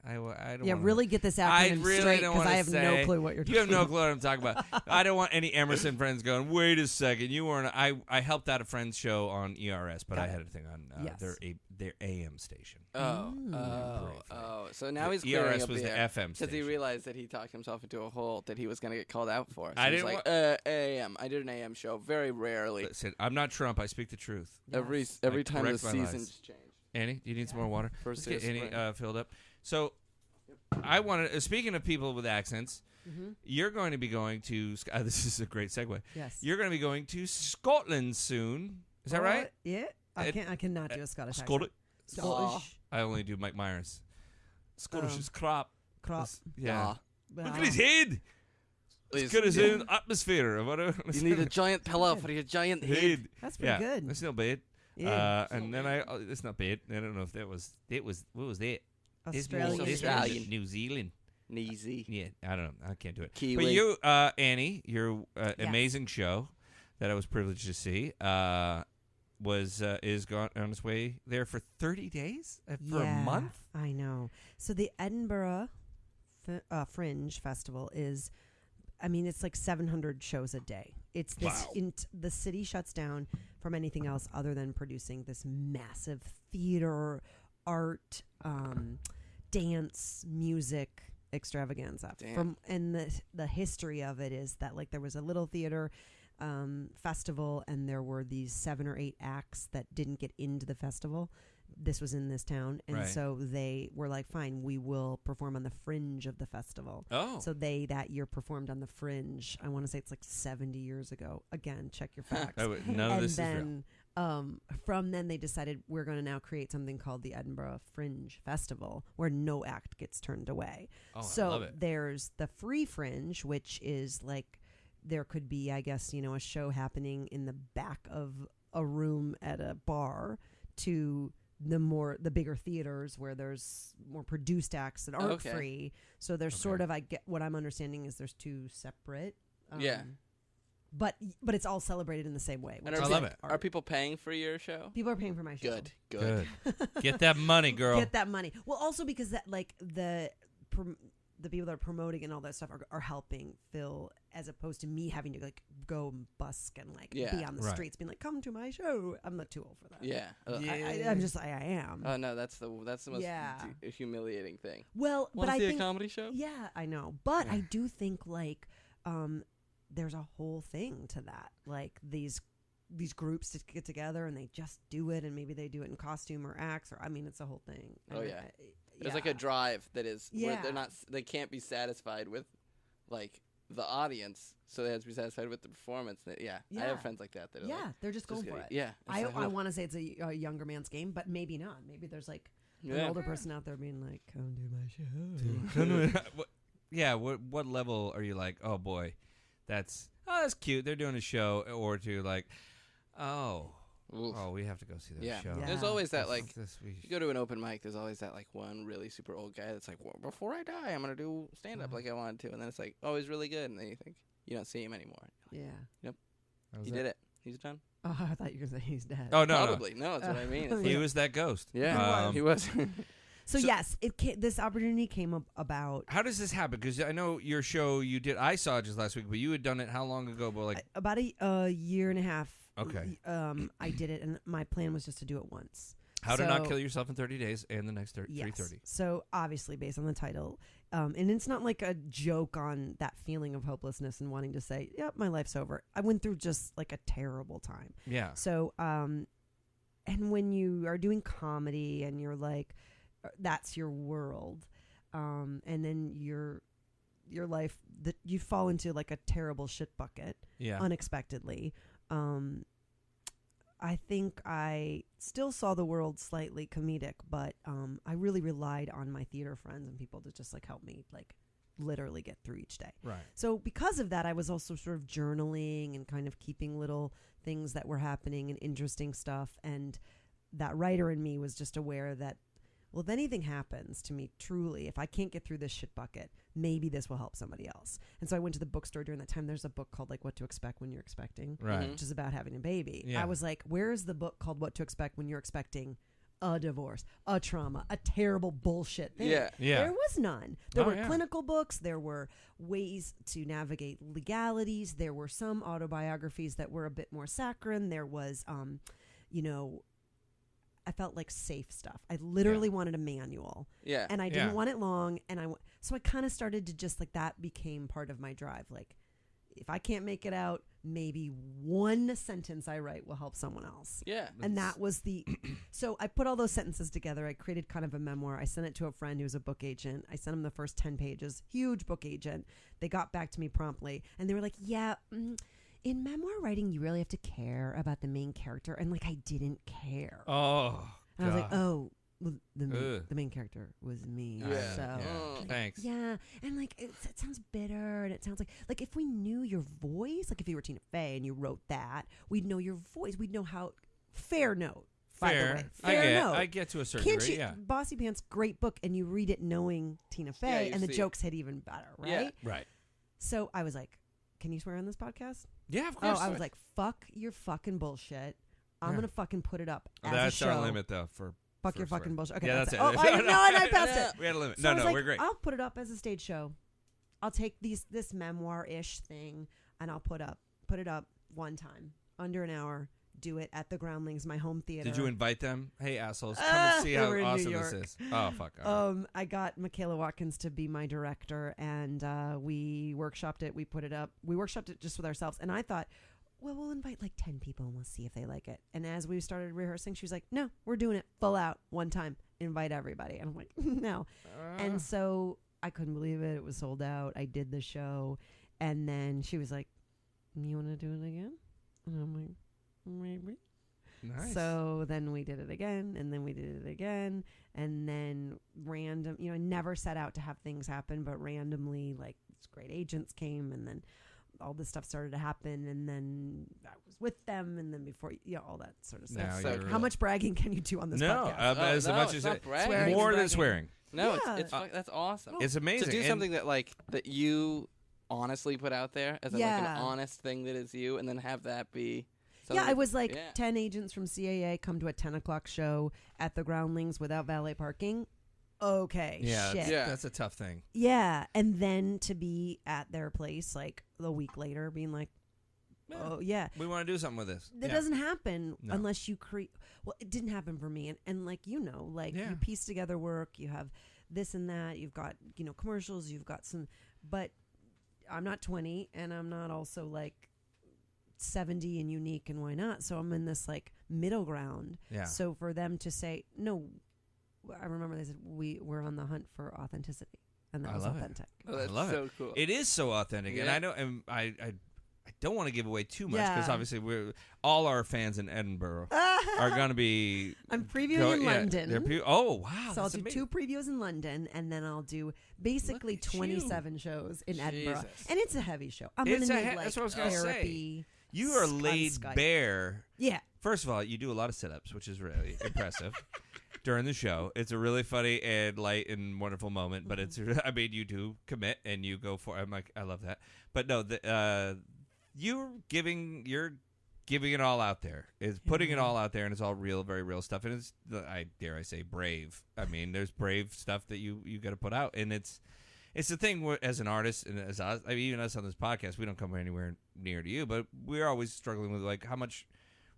I don't. Yeah, wanna, really get this I acronym really straight don't because wanna I have say- no clue what you're You have talking no clue what I'm talking about. I don't want any Emerson friends going, wait a second, you weren't. I helped out a friend's show on ERS, but Got I it. had a thing on Yes. their AM station. Oh. So now he's The clearing ERS up was the air. FM Because he station. realized that he talked himself into a hole that he was going to get called out for. So I he's didn't like, AM. I did an AM show very rarely. Listen, I'm not Trump. I speak the truth. Every Yes. every I time the correct my lies. seasons change. Annie, do you need some more water? First Let's get day of Annie spring. filled up. So, I wanted. Speaking of people with accents, Mhm. you're going to be going to. This is a great segue. Yes. You're going to be going to Scotland soon. Is that right? Yeah. I It- cannot do a Scottish Scotland. accent. Scottish. I only do Mike Myers. Scottish Um, is crap. Crop. Yeah. Wow. Look at his head. It's got his own atmosphere. Or whatever. You need a giant pillow for your giant head. That's pretty Yeah, good. that's not bad. Yeah. And then it's not bad. I don't know if that was. What was that? Australian. This Australian. was New Zealand. Easy. Yeah, I don't know. I can't do it. Kiwi. But you, Annie, your amazing show that I was privileged to see is gone on its way there for 30 days for a month. I know. So the Edinburgh Fringe Festival is, I mean, it's like 700 shows a day. It's this. Wow. The city shuts down from anything else other than producing this massive theater, art, dance, music extravaganza. Damn. And the history of it is that like there was a little theater festival and there were these 7 or 8 acts that didn't get into the festival this was in this town, and Right. so they were like, "Fine, we will perform on the fringe of the festival." Oh. So they that year performed on the fringe. I want to say it's like 70 years ago. Again, check your facts. None of And this is real. then from then they decided we're going to now create something called the Edinburgh Fringe Festival, where no act gets turned away. Oh, So I love it. there's the free fringe, which is like there could be, I guess, you know, a show happening in the back of a room at a bar, to the bigger theaters where there's more produced acts that aren't Okay. free. So there's Okay. sort of, I get what I'm understanding is there's two separate. Yeah. But it's all celebrated in the same way. And which I is love like it. art. Are people paying for your show? People are paying for my show. Good. Get that money, girl. Get that money. Well, also because that like the people that are promoting and all that stuff are helping Phil, as opposed to me having to like go and busk and like Yeah. be on the Right. streets being like, come to my show. I'm not too old for that. Yeah. I'm just I am. Oh no, that's the most Yeah. humiliating thing. Well, Want but to I see think a comedy show? yeah, I know. But I do think like there's a whole thing to that. Like these groups to get together and they just do it, and maybe they do it in costume or acts, or I mean, it's a whole thing. Oh, And yeah. There's like a drive that is where they can't be satisfied with like the audience, so they have to be satisfied with the performance. I Yeah. have friends like that. That are yeah, like, they're just going for it. Yeah. I It's like, oh. want to say it's a younger man's game, but maybe not. Maybe there's like an Yeah. older person out there being like, "Come do my show." Yeah, what level are you like, oh boy, that's cute, they're doing a show, or to like, Oof. we have to go see that Yeah. show. Yeah. There's always that This- like this we- you go to an open mic, there's always that like one really super old guy that's like, well, before I die, I'm gonna do stand up like I wanted to, and then it's like, oh, he's really good, and then you think you don't see him anymore. Yeah. that was He did it. He's done. Oh, I thought you were going to say he's dead. Oh no, Probably. No, that's what I mean. It's he like- was that ghost. Yeah, he was. So yes, this opportunity came up about How does this happen? Because I know your show you did. I saw it just last week, but you had done it how long ago? But like, about a year and a half. Okay. I did it, and my plan was just to do it once. how to not So- kill yourself in 30 days and the next 330. So obviously, based on the title, and it's not like a joke on that feeling of hopelessness and wanting to say, "Yep, my life's over." I went through just like a terrible time. Yeah. So, and when you are doing comedy and you're like, that's your world, and then your life that you fall into like a terrible shit bucket Yeah. unexpectedly. I think I still saw the world slightly comedic, but I really relied on my theater friends and people to just like help me like literally get through each day. Right. So because of that, I was also sort of journaling and kind of keeping little things that were happening and interesting stuff. And that writer in me was just aware that, well, if anything happens to me, truly, if I can't get through this shit bucket, maybe this will help somebody else. And so I went to the bookstore during that time. There's a book called like What to Expect When You're Expecting, Right. Mhm. which is about having a baby. Yeah. I was like, where's the book called What to Expect When You're Expecting a divorce, a trauma, a terrible bullshit thing? Yeah. Yeah. There was none. There Oh, were yeah. clinical books. There were ways to navigate legalities. There were some autobiographies that were a bit more saccharine. There was, I felt like safe stuff. I literally wanted a manual, Yeah. and I didn't Yeah. want it long. And so I kind of started to just like that became part of my drive. Like, if I can't make it out, maybe one sentence I write will help someone else. Yeah. And that was so I put all those sentences together. I created kind of a memoir. I sent it to a friend who's a book agent. I sent him the first 10 pages, huge book agent. They got back to me promptly and they were like, yeah, in memoir writing, you really have to care about the main character. And like, I didn't care. Oh. And I was like, God. oh, well, Ugh. the main character was me. Yeah. So. Yeah. Oh. Thanks. Yeah, and like it sounds bitter, and it sounds like if we knew your voice, like if you were Tina Fey and you wrote that, we'd know your voice. We'd know how. Fair note. By the Fair. way. Fair note. I get to a certain Can't degree. you? Yeah. Bossy Pants, great book, and you read it knowing Tina Fey, you and the see- jokes hit even better, right? Yeah. Right. So I was like, "Can you swear on this podcast?" Yeah. Of Oh, course. I was like, "Fuck your fucking bullshit. I'm Yeah. gonna fucking put it up as That's a show. our limit though for. Fuck for your fucking swearing. bullshit." Okay, Yeah, that's that's it. it. Oh, I know, and I passed it. We had a limit. So I No, was no, like, we're great. I'll put it up as a stage show. I'll take this memoir-ish thing and I'll put it up one time, under an hour. Do it at the Groundlings, my home theater. Did you invite them? Hey, assholes, come and see they how were in New awesome this York. is. Oh, fuck. All right. I got Michaela Watkins to be my director, and we workshopped it. We put it up. We workshopped it just with ourselves, and I thought, well, we'll invite like 10 people and we'll see if they like it. And as we started rehearsing, she was like, no, we're doing it full out one time. Invite everybody. And I'm like, no. And so I couldn't believe it. It was sold out. I did the show. And then she was like, you want to do it again? And I'm like, maybe. Nice. So then we did it again, and then we did it again, and then random, I never set out to have things happen, but randomly, like, these great agents came, and then all this stuff started to happen, and then I was with them, and then before, all that sort of stuff. Now So how much bragging can you do on this No, podcast? as no, much it's as not it, bragging. more than bragging. swearing. No, Yeah. it's that's awesome. It's amazing. To do And- something that you honestly put out there as like an Yeah. honest thing that is you, and then have that be. Yeah, I was like, yeah. 10 agents from CAA come to a 10 o'clock show at the Groundlings without valet parking. Okay, Yeah, shit. Yeah. that's a tough thing. Yeah, and then to be at their place like a week later being like, oh, yeah. We want to do something with this. That Yeah. doesn't happen No. unless you create. Well, it didn't happen for me. And like, Yeah. you piece together work, you have this and that, you've got, commercials, you've got some, but I'm not 20 and I'm not also like 70 and unique, and why not? So I'm in this like middle ground. Yeah. So for them to say, no, I remember they said, we're on the hunt for authenticity. And that I was love it. authentic. Oh, that's I love so it. cool. It is so authentic, and Yeah. I know, and I don't want to give away too much because Yeah. obviously all our fans in Edinburgh are going to be. I'm previewing in London. Oh wow! So I'll that's do amazing. 2 previews in London, and then I'll do basically Look at 27 shows in Edinburgh. Jesus. And it's a heavy show. I'm It's gonna a need he- like that's what I was gonna say. therapy. You are on laid Skype. bare. Yeah. First of all, you do a lot of sit-ups, which is really impressive. During the show, it's a really funny and light and wonderful moment. But it's, I mean, you do commit and you go for. I'm like, I love that. But no, you're giving it all out there. It's putting it all out there, and it's all real, very real stuff. And it's, I dare I say, brave. I mean, there's brave stuff that you got to put out, and it's the thing where, as an artist and as us, I mean, even us on this podcast, we don't come anywhere near to you, but we're always struggling with like how much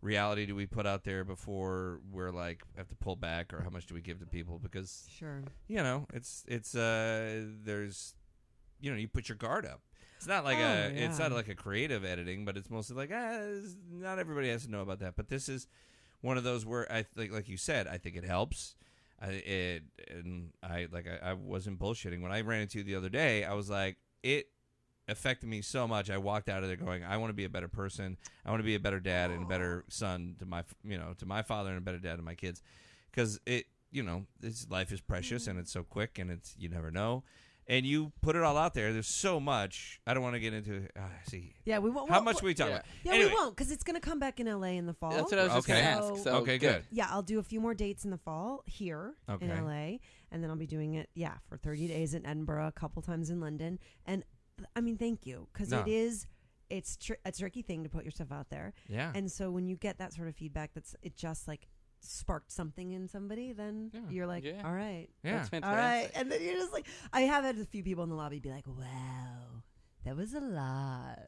reality do we put out there before we're like have to pull back, or how much do we give to people, because Sure. it's there's you put your guard up. It's not like it's yeah. not like a creative editing, but it's mostly like not everybody has to know about that. But this is one of those where I think, like you said, I think it helps. I wasn't bullshitting when I ran into you the other day. I was like, it affected me so much. I walked out of there going, I want to be a better person. I want to be a better dad and a better son to my father, and a better dad to my kids, because this life is precious and it's so quick, and you never know. And you put it all out there. There's so much. I don't want to get into. See. Yeah, we won't. How much we talk yeah. about? Yeah, Anyway, we won't, because it's going to come back in LA in the fall. That's what I was just Okay. going to ask. So Okay, good. Yeah, I'll do a few more dates in the fall here Okay. in LA, and then I'll be doing it, for 30 days in Edinburgh, a couple times in London. And I mean, thank you, because No. it's a tricky thing to put yourself out there. Yeah. And so when you get that sort of feedback, it just like sparked something in somebody, then Yeah. you're like, Yeah. all right. Yeah. That's All fantastic. right. And then you're just like, I have had a few people in the lobby be like, wow, that was a lot.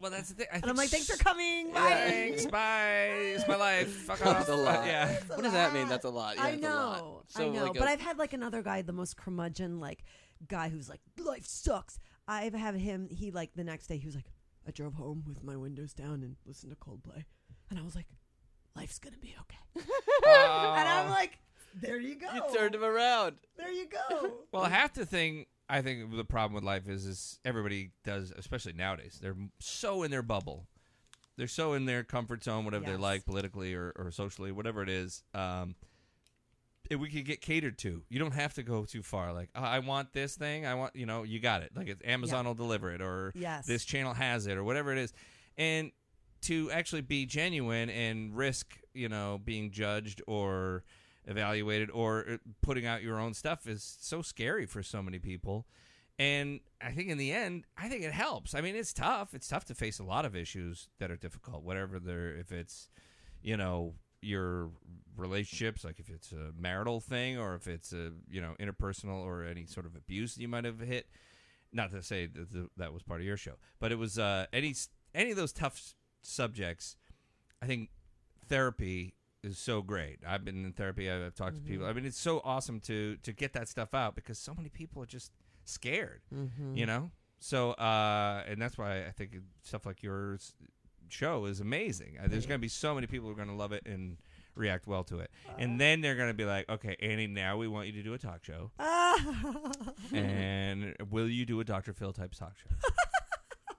Well, that's the thing. And I'm like, thanks for coming. Bye. Thanks. Bye. It's my life. Fuck off. That's a lot. Yeah. That's a What does that mean? lot. That's a lot. Yeah, I it's a lot. know. So, I know. like But I've had like another guy, the most curmudgeon, like guy who's like, life sucks. I've had him, he like the next day, he was like, I drove home with my windows down and listened to Coldplay. And I was like, life's going to be okay. And I'm like, there you go. You turned him around. There you go. Well, half the thing I think the problem with life is everybody does, especially nowadays. They're so in their bubble. They're so in their comfort zone, whatever they Yes. like politically or socially, whatever it is. We could get catered to. You don't have to go too far. Like, I want this thing. I want, you got it. Like, it's Amazon will deliver it, or Yes. this channel has it, or whatever it is. And to actually be genuine and risk, being judged or evaluated or putting out your own stuff is so scary for so many people. And I think in the end, it helps. I mean, it's tough. It's tough to face a lot of issues that are difficult, whatever if it's, your relationships, like if it's a marital thing or if it's a, interpersonal or any sort of abuse you might have hit. Not to say that was part of your show, but it was any of those tough subjects. I think therapy is so great. I've been in therapy. I've talked to people. I mean, it's so awesome to get that stuff out, because so many people are just scared, So, and that's why I think stuff like yours show is amazing. There's going to be so many people who are going to love it and react well to it. And then they're going to be like, okay, Annie, now we want you to do a talk show. And will you do a Dr. Phil type talk show?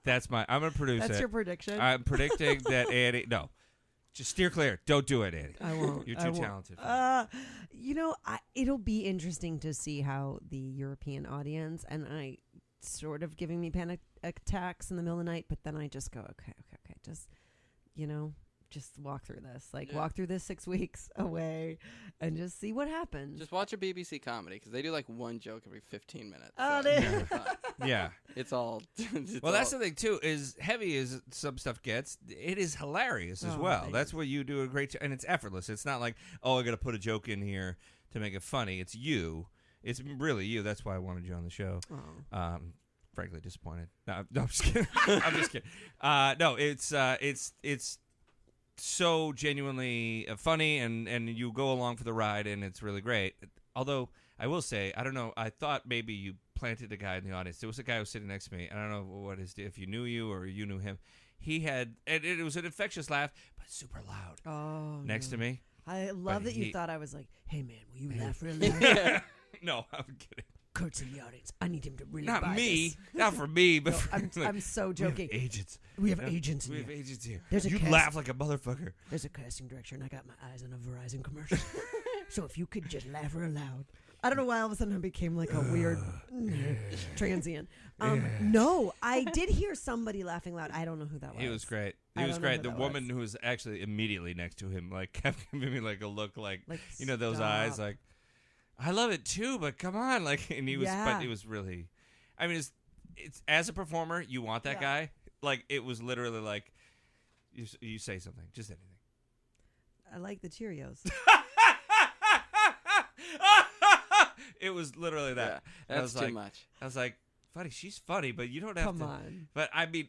I'm going to produce it. That's your prediction? I'm predicting that Annie, no. Just steer clear. Don't do it, Annie. I won't. You're too talented. It'll be interesting to see how the European audience, and I sort of giving me panic attacks in the middle of the night, but then I just go, okay. Just walk through this. Walk through this 6 weeks away and just see what happens. Just watch a BBC comedy because they do like one joke every 15 minutes. Oh, so they it's really fun. Yeah. It's all. That's the thing, too, is heavy as some stuff gets, it is hilarious as well. That's what you do a great job. And it's effortless. It's not like, I got to put a joke in here to make it funny. It's you. It's really you. That's why I wanted you on the show. Oh. Frankly disappointed. No, I'm just kidding. I'm just kidding. No, it's so genuinely funny, and you go along for the ride, and it's really great. Although I will say, I don't know, I thought maybe you planted a guy in the audience. There was a guy who was sitting next to me. I don't know if you knew you or you knew him. He had, and it was an infectious laugh, but super loud. Next to me. I love that you thought I was like, hey man, will you laugh really loud? Yeah. No, I'm kidding. Kurt's in the audience. I need him to really Not buy me. this. Not for me, but No, I'm so joking. We have agents. We have agents We in have here. agents here. There's a you cast- laugh like a motherfucker. There's a casting director, and I got my eyes on a Verizon commercial. So if you could just laugh real loud. I don't know why all of a sudden I became like a weird transient. No, I did hear somebody laughing loud. I don't know who that was. He was great. I He was don't know great. who The that woman was. who was actually immediately next to him, like, kept giving me like a look, like those stop. eyes, like, I love it too, but come on, like, and he was, Yeah. but it was really, I mean, it's as a performer, you want that guy. Like, it was literally like, you say something, just anything. I like the Cheerios. It was literally that. Yeah, that's too much. I was like, funny, she's funny, but you don't have Come to. on. But I mean,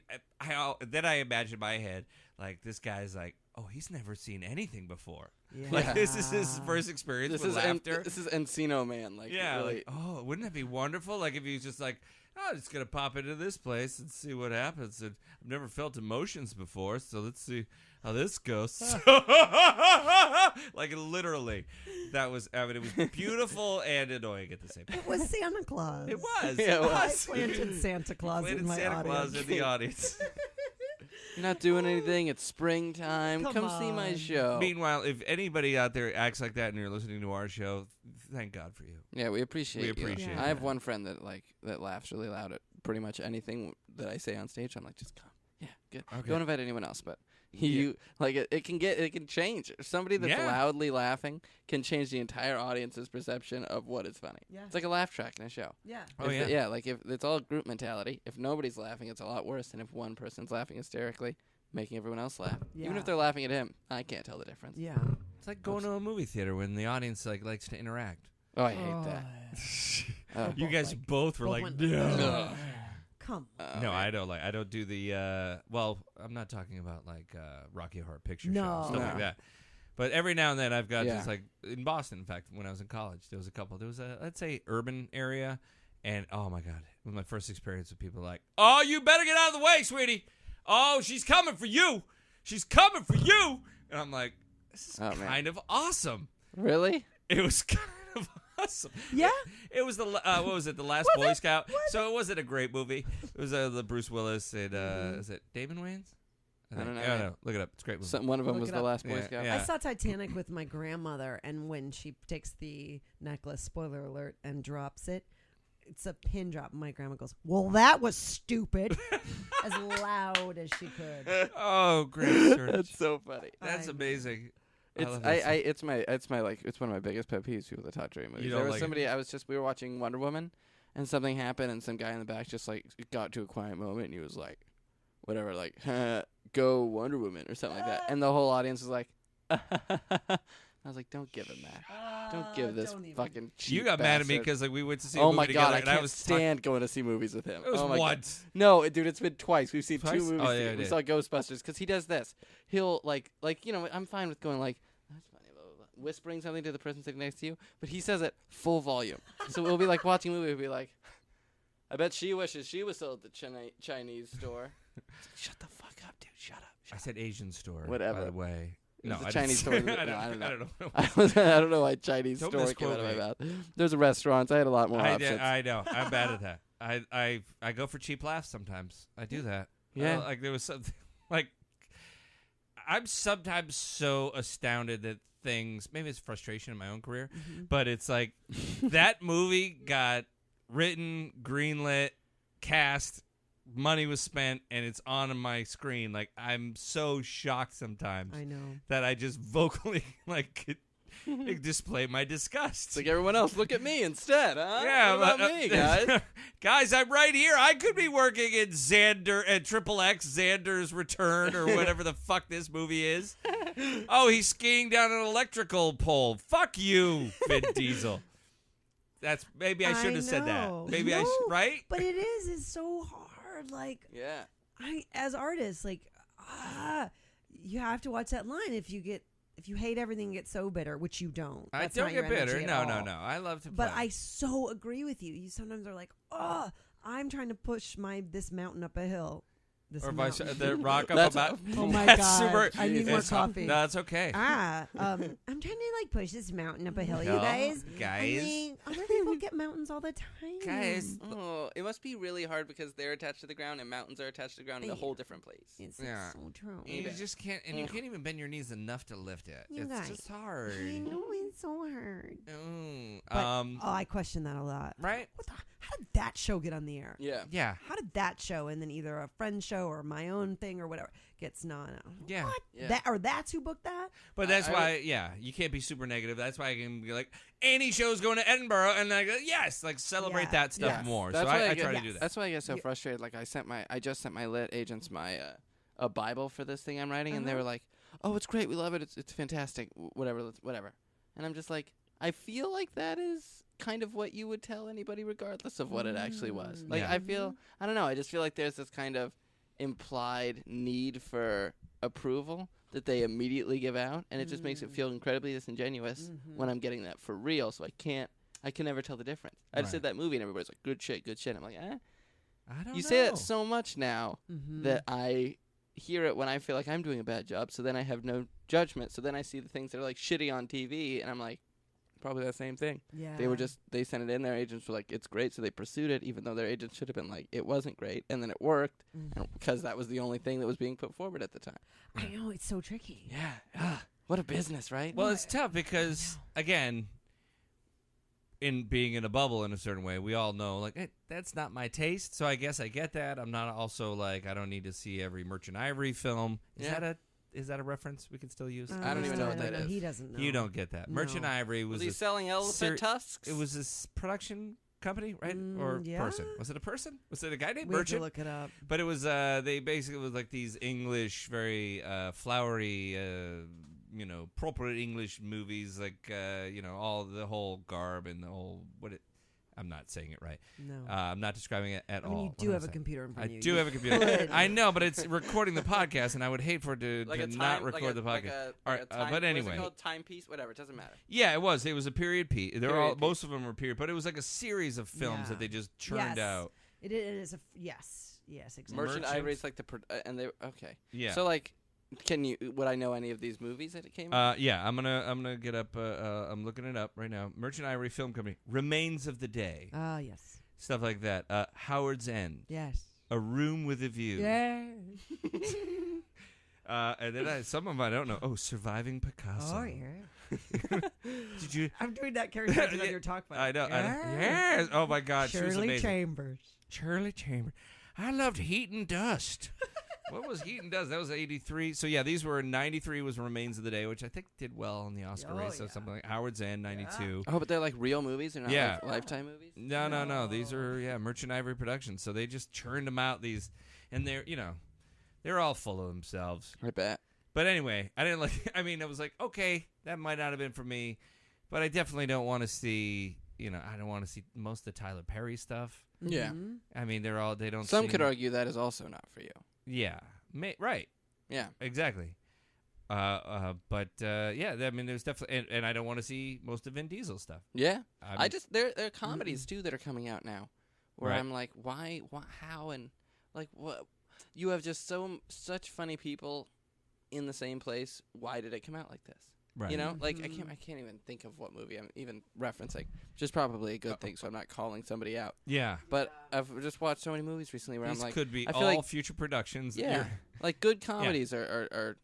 then I imagine in my head, like, this guy's like, oh, he's never seen anything before. Yeah. Like, this is his first experience with laughter. This is Encino Man. Like, yeah, really. like, oh, wouldn't that be wonderful? Like, if he's just like, oh, I'm just going to pop into this place and see what happens. And I've never felt emotions before, so let's see how this goes. Like, literally, that was, I mean, it was beautiful and annoying at the same time. It was Santa Claus. It was. Yeah, it was. I planted Santa Claus Planted in my Santa audience. Claus in the audience. You're not doing anything. It's springtime. Come see my on. show. Meanwhile, if anybody out there acts like that and you're listening to our show, thank God for you. Yeah, we appreciate We you. appreciate Yeah. I have one friend that laughs really loud at pretty much anything that I say on stage. I'm like, just come. Yeah, good. Okay. Don't invite anyone else, but it can change. Somebody that's Yeah. loudly laughing can change the entire audience's perception of what is funny. Yeah. it's like a laugh track in a show. Yeah. Oh, If yeah. like if it's all group mentality. If nobody's laughing, it's a lot worse than if one person's laughing hysterically, making everyone else laugh. Even Yeah. if they're laughing at him, I can't tell the difference. Yeah. It's like going to a movie theater when the audience likes to interact. Oh, I hate that. Oh. You guys both were both like, went, no. Come on. No, man. I don't do the well, I'm not talking about like Rocky Horror Picture No. Show, stuff like No. that. But every now and then I've got Yeah. just like in Boston, in fact, when I was in college, there was a let's say urban area, and oh my God, it was my first experience with people like, oh, you better get out of the way, sweetie. Oh, she's coming for you. She's coming for you. And I'm like, this is Oh, man. kind of awesome. Really? It was kind of awesome. Yeah? It was the what was it? The Last Boy Scout. So it wasn't a great movie. It was the Bruce Willis and is it Damon Wayans? I don't know. I don't know. Look it up. It's a great movie. One of them Look was it the up. last Boy Yeah, Scout. yeah. I saw Titanic with my grandmother, and when she takes the necklace, spoiler alert, and drops it, it's a pin drop. My grandma goes, well, that was stupid, as loud as she could. Oh, great! Sertich. That's so funny. That's I- amazing. It's love that stuff. it's one of my biggest pet peeves. People that talk during movies. You There don't was like somebody we were watching Wonder Woman, and something happened, and some guy in the back just like got to a quiet moment, and he was like, whatever, like go Wonder Woman or something like that, and the whole audience was like, I was like, don't give him that. Don't give this don't even. fucking cheap You got mad at me bastard. because like we went to see. a Oh movie my together, god, I and can't was stand going to see movies with him. It was oh my once. God. No, dude, it's been twice. We've seen Twice? two movies. Oh, yeah, I we did. saw Ghostbusters because he does this. He'll like I'm fine with going like, that's funny, blah, blah, blah, whispering something to the person sitting next to you, but he says it full volume. So we'll be like watching a movie. We'll be like, I bet she wishes she was sold at the Chinese store. Shut the fuck up, dude. Shut up. I said Asian store. Whatever. By the way. It No, was a I Chinese didn't store. say- No, I don't know. I don't know. I don't know why Chinese Don't store came out misquote of my me. mouth. There's restaurants. I had a lot more options. I know. I'm bad at that. I go for cheap laughs sometimes. I do that. Yeah. Like there was something like I'm sometimes so astounded that things. Maybe it's frustration in my own career, but it's like that movie got written, greenlit, cast, money was spent, and it's on my screen. Like I'm so shocked sometimes I know. that I just vocally display my disgust. It's like everyone else, look at me instead, huh? Yeah, what about me, guys? Guys, I'm right here. I could be working in Xander at XXX Xander's Return or whatever the fuck this movie is. Oh, he's skiing down an electrical pole. Fuck you, Vin Diesel. That's maybe I shouldn't have said that. know. Maybe No, right? But it is. It's so hard. Like Yeah. as artists, like you have to watch that line. If you hate everything, get so bitter, which you don't. I That's don't not your get bitter. energy No, at no, all. no. I love to play. But I so agree with you. You sometimes are like, oh, I'm trying to push this mountain up a hill. This or mountain. the rock up That's- about. Oh my That's God. super- I need more it's- coffee. No, it's okay. I'm trying to like push this mountain up a hill, you Yeah. guys. Guys. I mean, other people get mountains all the time. Guys. Oh, it must be really hard because they're attached to the ground and mountains are attached to the ground in a Yeah. whole different place. It's Yeah. so true. You Yeah. just can't, and you can't even bend your knees enough to lift it. You It's guys. just hard. I know it's so hard. Mm, But, I question that a lot. right? How did that show get on the air? Yeah. Yeah, How did that show and then either a friend show or my own thing or whatever gets no. yeah. What? Yeah. That's who booked that? But that's I why, yeah, you can't be super negative. That's why I can be like, any show's going to Edinburgh, and I go, yes, like celebrate Yeah. that stuff Yes. more. That's so why I get- try to yes. do that. That's why I get so Yeah. frustrated. Like I just sent my lit agents my a Bible for this thing I'm writing, and they were like, "Oh, it's great. We love it. It's fantastic. Whatever." And I'm just like, I feel like that is kind of what you would tell anybody, regardless of what it actually was. Like Yeah. I feel, I don't know. I just feel like there's this kind of implied need for approval that they immediately give out, and it just makes it feel incredibly disingenuous when I'm getting that for real. So I can never tell the difference. I just Right. did that movie, and everybody's like, "Good shit." I'm like, eh. I don't You know. say that so much now Mm-hmm. that I hear it when I feel like I'm doing a bad job. So then I have no judgment. So then I see the things that are like shitty on TV, and I'm like, probably the same thing. Yeah. They sent it in. Their agents were like, it's great. So they pursued it, even though their agents should have been like, it wasn't great, and then it worked, and because that was the only thing that was being put forward at the time. I know it's so tricky. Yeah. What a business, right? Well, it's tough because, again, in being in a bubble in a certain way, we all know, like, hey, that's not my taste. So I guess I get that. I'm not also like, I don't need to see every Merchant Ivory film. Is that a reference we can still use? I don't even know what that is. He doesn't know. You don't get that. No. Merchant Ivory was was he a selling elephant tusks? It was this production company, right? Or yeah. person? Was it a person? Was it a guy named We have to Merchant? look it up. But it was they basically was like these English, very flowery, proper English movies, like all the whole garb and the whole I'm not saying it right. No. I'm not describing it at I all. mean, you What do am I have a saying? computer in front I of you. do You have a computer. could. I know, but it's recording the podcast, and I would hate for it to like a time, not like record a, the like podcast. a, All like right, a time, but what is anyway. it called? Timepiece? Whatever. It doesn't matter. Yeah, it was. It was a period piece. They're all Period piece. most of them were period, but it was like a series of films Yeah. that they just churned Yes. out. It is a yes, exactly. Merchant Ivory's like the and they okay. Yeah. So like, would I know any of these movies that it came out? Yeah, I'm gonna get up. I'm looking it up right now. Merchant Ivory Film Company, Remains of the Day, Oh yes, stuff like that. Howard's End, yes, A Room with a View. yeah. And then some of them I don't know. Oh, Surviving Picasso. Oh yeah. Did you? I'm doing that character on your talk. I know. Yeah. Yes. Oh my God, she was Shirley amazing. Chambers. Shirley Chambers. I loved Heat and Dust. What was Heat and Dust? That was 83. So yeah, these were 93 was Remains of the Day, which I think did well on the Oscar Oh, race. So yeah. something like Howard's End, 92. Oh, but they're like real movies. They're not Yeah. like Lifetime movies. No. These are Merchant Ivory Productions. So they just churned them out. These, and they're all full of themselves. I bet. But anyway, I didn't like. I mean, I was like, okay, that might not have been for me, but I definitely don't want to see. I don't want to see most of the Tyler Perry stuff. Yeah. Mhm. I mean, they don't. Some seem- could argue that is also not for you. Yeah. Right. Yeah. Exactly. But yeah, I mean, there's definitely, and I don't want to see most of Vin Diesel stuff. Yeah. I'm- There are comedies too that are coming out now, where Right. I'm like, why, how, and like what? you have just such funny people in the same place. Why did it come out like this? Right. You know, like I can't even think of what movie I'm even referencing, which is probably a good thing. So I'm not calling somebody out. Yeah. But I've just watched so many movies recently where These I'm like, could be I feel all like, future productions. that yeah, you're- like good comedies are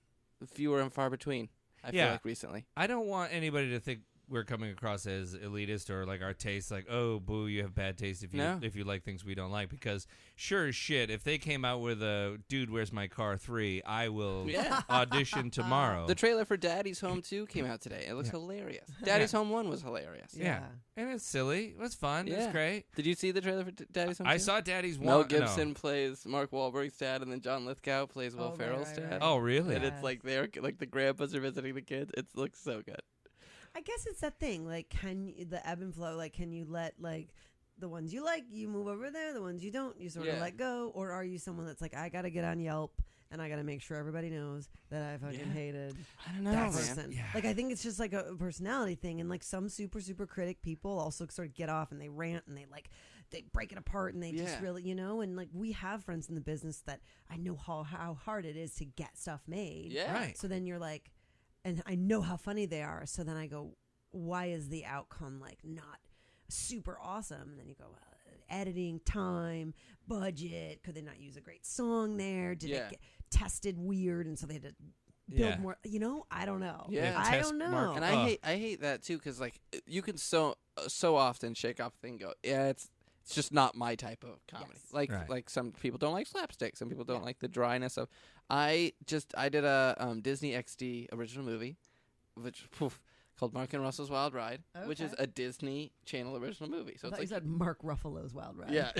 fewer and far between. I feel like recently. I don't want anybody to think we're coming across as elitist or like our taste, like, oh, boo, you have bad taste if you like things we don't like. Because sure as shit, if they came out with a Dude, Where's My Car 3, I will audition tomorrow. The trailer for Daddy's Home 2 came out today. It looks hilarious. Daddy's Home 1 was hilarious. Yeah. And it's silly. It was fun. It was great. Did you see the trailer for Daddy's Home 2? I saw Daddy's one. Mel Gibson plays Mark Wahlberg's dad, and then John Lithgow plays Will Oh, Ferrell's right, dad. right. Oh, really? And it's like they're like the grandpas are visiting the kids. It looks so good. I guess it's that thing. Like, the ebb and flow? Like, can you let like the ones you like, you move over there. The ones you don't, you sort of let go. Or are you someone that's like, I got to get on Yelp and I got to make sure everybody knows that I fucking hated I don't know, that man. person. Yeah. Like, I think it's just like a personality thing. And like some super critic people also sort of get off and they rant and they break it apart and they just really, and like we have friends in the business that I know how hard it is to get stuff made. Yeah. Right. So then you're like, and I know how funny they are. So then I go, why is the outcome like not super awesome? And then you go, editing, time, budget. Could they not use a great song there? Did it get tested weird? And so they had to build more, I don't know. Yeah. I don't know. And I hate that too, because like you can so often shake off the thing and go, it's just not my type of comedy. Yes. Like some people don't like slapstick. Some people don't like the dryness of. I did a Disney XD original movie, which called Mark and Russell's Wild Ride, which is a Disney Channel original movie. So I it's thought like you said Mark Ruffalo's Wild Ride. yeah,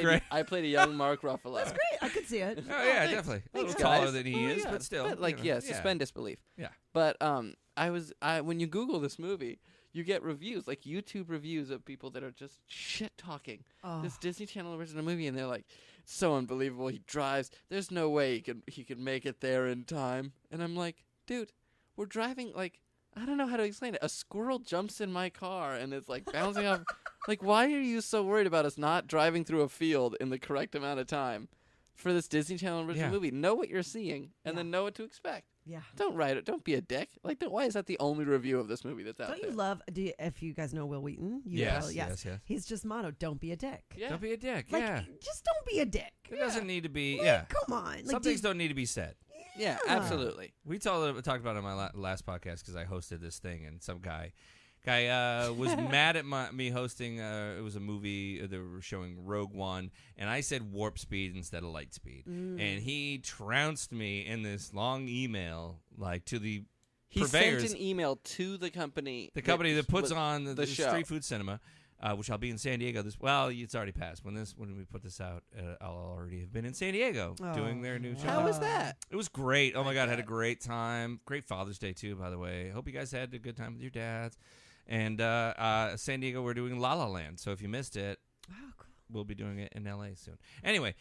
great. I played a young Mark Ruffalo. That's great. I could see it. Oh, yeah, thanks. definitely. A Thanks, little taller guys. than he is, but still. But like, suspend disbelief. Yeah. But when you Google this movie, you get reviews, like YouTube reviews of people that are just shit talking this Disney Channel original movie, and they're like, so unbelievable. He drives. There's no way he could make it there in time. And I'm like, dude, we're driving like. I don't know how to explain it. A squirrel jumps in my car and it's like bouncing off. Like, why are you so worried about us not driving through a field in the correct amount of time for this Disney Channel original movie? Know what you're seeing and then know what to expect. Yeah. Don't write it. Don't be a dick. Like, why is that the only review of this movie that's out Don't there? you love? If you guys know Will Wheaton, Yes. He's just motto: don't be a dick. Yeah. Don't be a dick. Like, yeah. just don't be a dick. It doesn't need to be. Like, Yeah. come on. Like, Some things don't need to be said. Yeah, absolutely. We talked about it on my last podcast because I hosted this thing, and some guy was mad at me hosting. It was a movie they were showing Rogue One, and I said warp speed instead of light speed, and he trounced me in this long email, like to the He purveyors, sent an email to the company. that puts on the show. street food cinema. Which I'll be in San Diego. It's already passed. When we put this out, I'll already have been in San Diego doing their new show. How was that? It was great. Oh my God, had a great time. Great Father's Day too, by the way. Hope you guys had a good time with your dads. And San Diego, we're doing La La Land. So if you missed it, cool. we'll be doing it in LA soon. Anyway,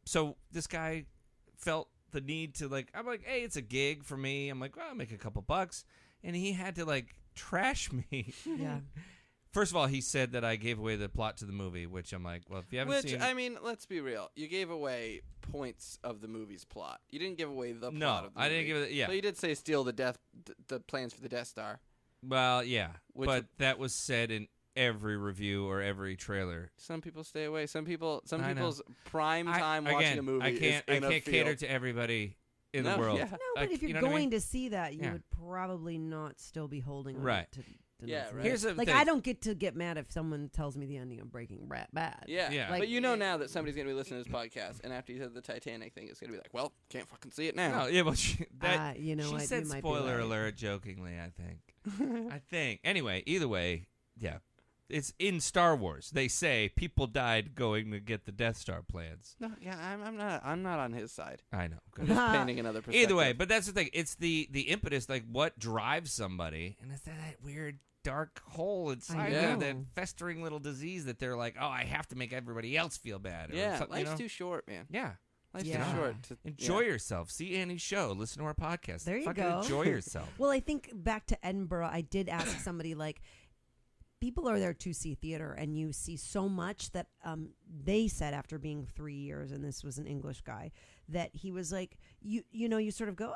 so this guy felt the need to I'm like, hey, it's a gig for me. I'm like, well, I'll make a couple bucks, and he had to trash me. Yeah. First of all, he said that I gave away the plot to the movie, which I'm like, well, if you haven't seen... I mean, let's be real. You gave away points of the movie's plot. You didn't give away the plot of the movie. No, I didn't give it... Yeah. But you did say steal the plans for the Death Star. Well, yeah. Which that was said in every review or every trailer. Some people stay away. Some people's I know. prime time watching a movie I can't is in a cater field. to everybody in the world. Yeah. No, but if you're you know what I going mean? to see that, you Yeah. would probably not still be holding on Right. to Yeah, notes. right. Here's the Like, thing. I don't get to get mad if someone tells me the ending of Breaking Bad. Yeah. Yeah. But Like- you know now that somebody's going to be listening to this podcast, and after you said the Titanic thing, it's going to be like, well, can't fucking see it now. No, yeah, well, she You know what? said You might be spoiler right. alert jokingly, I think. I think. Anyway, either way, yeah. It's in Star Wars. They say people died going to get the Death Star plans. No, yeah, I'm not on his side. I know. I'm Good. just painting another perspective. Either way, but that's the thing. It's the impetus, what drives somebody, and it's that weird dark hole inside know. them, that festering little disease that they're like, oh, I have to make everybody else feel bad. Or Yeah, something, life's too short, man. Yeah. Life's Yeah. too short. To, Enjoy yourself. See Annie's show. Listen to our podcast. There you Fucking go. enjoy yourself. Well, I think back to Edinburgh, I did ask somebody people are there to see theater, and you see so much that they said after being 3 years, and this was an English guy, that he was like, you know, you sort of go,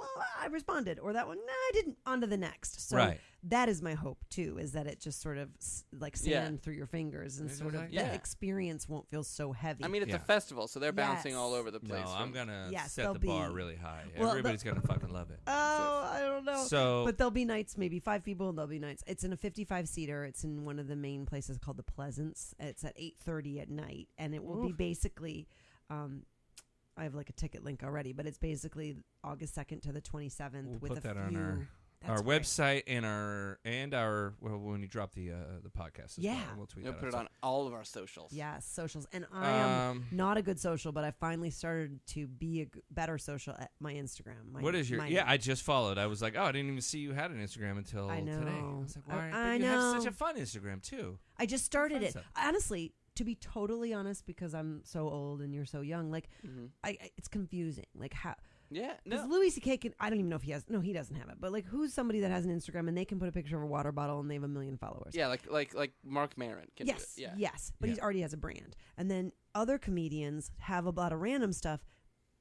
oh, I responded, or that one, no, I didn't, on to the next. So Right. that is my hope too, is that it just sort of like sand through your fingers, and It's sort of like- that Yeah. experience won't feel so heavy. I mean, it's Yeah. a festival, so they're bouncing Yes. all over the place. No, I'm gonna Yes, set they'll the bar be- really high. Well, Everybody's gonna fucking love it. Oh, I don't know. So, But there'll be nights, maybe 5 people, and there'll be nights. It's in a 55-seater. It's in one of the main places called the Pleasance. It's at 8:30 at night, and it will be basically. I have like a ticket link already, but it's basically August 2nd to the 27th. We'll with put a that on few, our That's our great. website and our well, when you drop the podcast. As Yeah. well, we'll tweet We'll that put it out. on all of our socials. Yes, socials, and I am Um, not a good social, but I finally started to be a better social at my Instagram. What is your? Yeah, I just followed. I was like, oh, I didn't even see you had an Instagram until I today. I know. was like, why? I but you have such know. a fun Instagram too. I just started Fun it. stuff. Honestly, to be totally honest, because I'm so old and you're so young, like Mm-hmm. it's confusing. Like how. Yeah. Because No. Louis C.K. can, I don't even know if he has, no, he doesn't have it, but like who's somebody that has an Instagram and they can put a picture of a water bottle and they have 1 million followers? Yeah, like Mark Maron can Yes, do it. Yeah. yes, but Yeah. he already has a brand. And then other comedians have a lot of random stuff,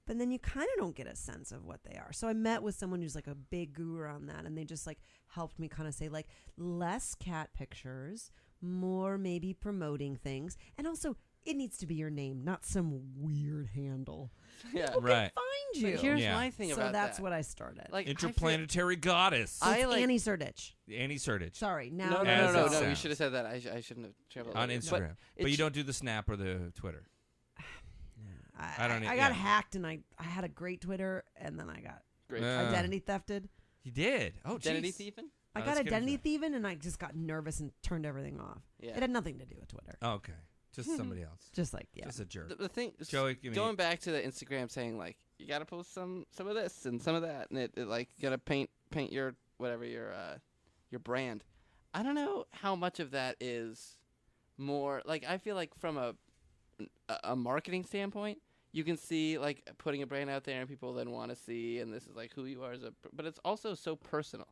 but then you kind of don't get a sense of what they are. So I met with someone who's like a big guru on that, and they just like helped me kind of say like less cat pictures, more maybe promoting things, and also it needs to be your name, not some weird handle. Yeah. People Right. can find you. But here's Yeah. my thing so about that's that. what I started. Like I feel- Interplanetary goddess. So it's I like- Annie Sertich. Annie Sertich. Sorry, now No, no, As no, no, it no. You sounds. should have said that. I shouldn't have traveled On over. Instagram, but you it's- don't do the Snap or the Twitter. I don't. I got hacked, and I had a great Twitter, and then I got Great. identity thefted. You did. Oh, Identity jeez. thieving? I Oh, got let's get into identity that. thieving, and I just got nervous and turned everything off. Yeah. It had nothing to do with Twitter. Oh, okay, just somebody else. Just like, yeah. Just a jerk. The thing, Joey, give me- going back to the Instagram saying like you got to post some of this and some of that, and it like you got to paint your whatever your brand. I don't know how much of that is more like I feel like from a marketing standpoint, you can see like putting a brand out there and people then want to see, and this is like who you are as a. But it's also so personal.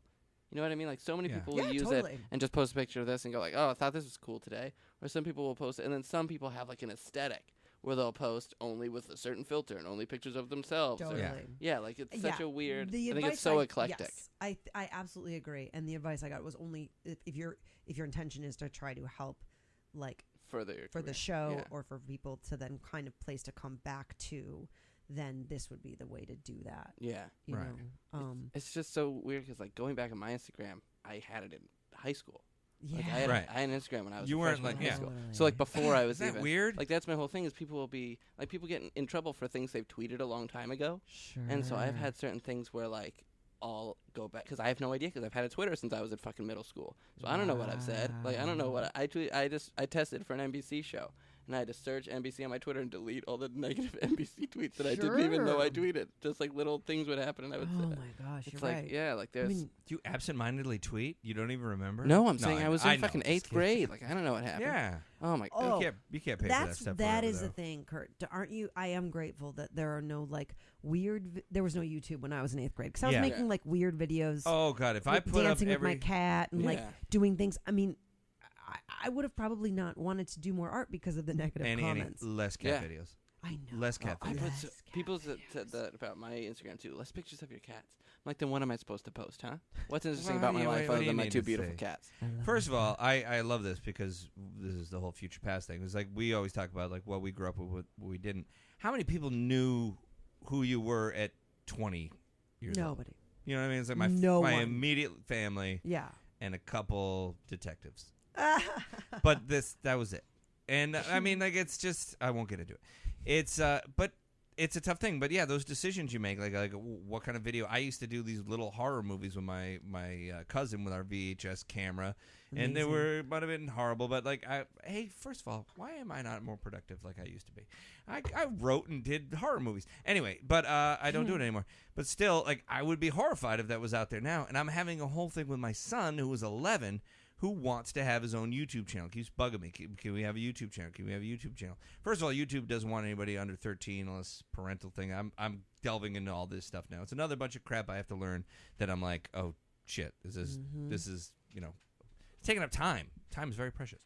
You know what I mean? Like so many Yeah. people will Yeah, use totally. it and just post a picture of this and go like, "Oh, I thought this was cool today." Or some people will post it, and then some people have like an aesthetic where they'll post only with a certain filter and only pictures of themselves. Totally. Or, yeah, like it's such Yeah, a weird. the I think advice it's so eclectic. Yes, I absolutely agree. And the advice I got was only if your intention is to try to help, like For the for the show Yeah. or for people to then kind of place to come back to, then this would be the way to do that. Yeah, You Right. know? it's just so weird because like going back on my Instagram, I had it in high school. Yeah. Like, I had, Right. I had an Instagram when I was You a weren't, freshman like, in high yeah. school. Totally. So like before I was Isn't that even weird? like that's my whole thing is people will be like people get in trouble for things they've tweeted a long time ago. Sure. And so I've had certain things where like I'll go back because I have no idea because I've had a Twitter since I was in fucking middle school. So I don't know what I've said. Like I don't know what I tweet. I tested for an NBC show and I had to search NBC on my Twitter and delete all the negative NBC tweets that I didn't even know I Sure. tweeted. Just like little things would happen and I would Oh say. my gosh, It's you're like right. yeah, like I there's. mean, Do you absentmindedly tweet? You don't even remember? no, I'm saying I was in know. fucking Just 8th kidding. grade. Like I don't know what happened. Yeah. Oh my. Oh, You can't pay for that That's stuff. that forever, is the though. thing, Kurt. Aren't you? I am grateful that there are no like weird. There was no YouTube when I was in 8th grade because I was Yeah. making like weird videos. Oh god, if I with put dancing up with every my cat and like Yeah. doing things. I mean, I would have probably not wanted to do more art because of the negative Annie, comments. less cat Yeah. videos. I know. less cat I videos. put Yes, so, cat people videos. said that about my Instagram too. Less pictures of your cats. I'm like, then what am I supposed to post, huh? What's interesting Well, about my yeah, life what other do you than my need two to beautiful say? cats? I love First it. of all, I love this because this is the whole future past thing. It's like we always talk about like what we grew up with, what we didn't. How many people knew who you were at 20 years old? Nobody. You know what I mean? It's like my No my one. immediate family Yeah. and a couple detectives. But that was it. And I mean, like it's just I won't get into it. It's but it's a tough thing. But yeah, those decisions you make, like what kind of video. I used to do these little horror movies with my cousin with our VHS camera, and they might have been horrible. But like, hey, first of all, why am I not more productive like I used to be? I wrote and did horror movies anyway, but I don't do it anymore. But still, like I would be horrified if that was out there now. And I'm having a whole thing with my son who was 11. Who wants to have his own YouTube channel? Keeps bugging me. Can we have a YouTube channel? Can we have a YouTube channel? First of all, YouTube doesn't want anybody under 13 unless parental thing. I'm delving into all this stuff now. It's another bunch of crap I have to learn that I'm like, oh shit, this is It's taking up time. Time is very precious.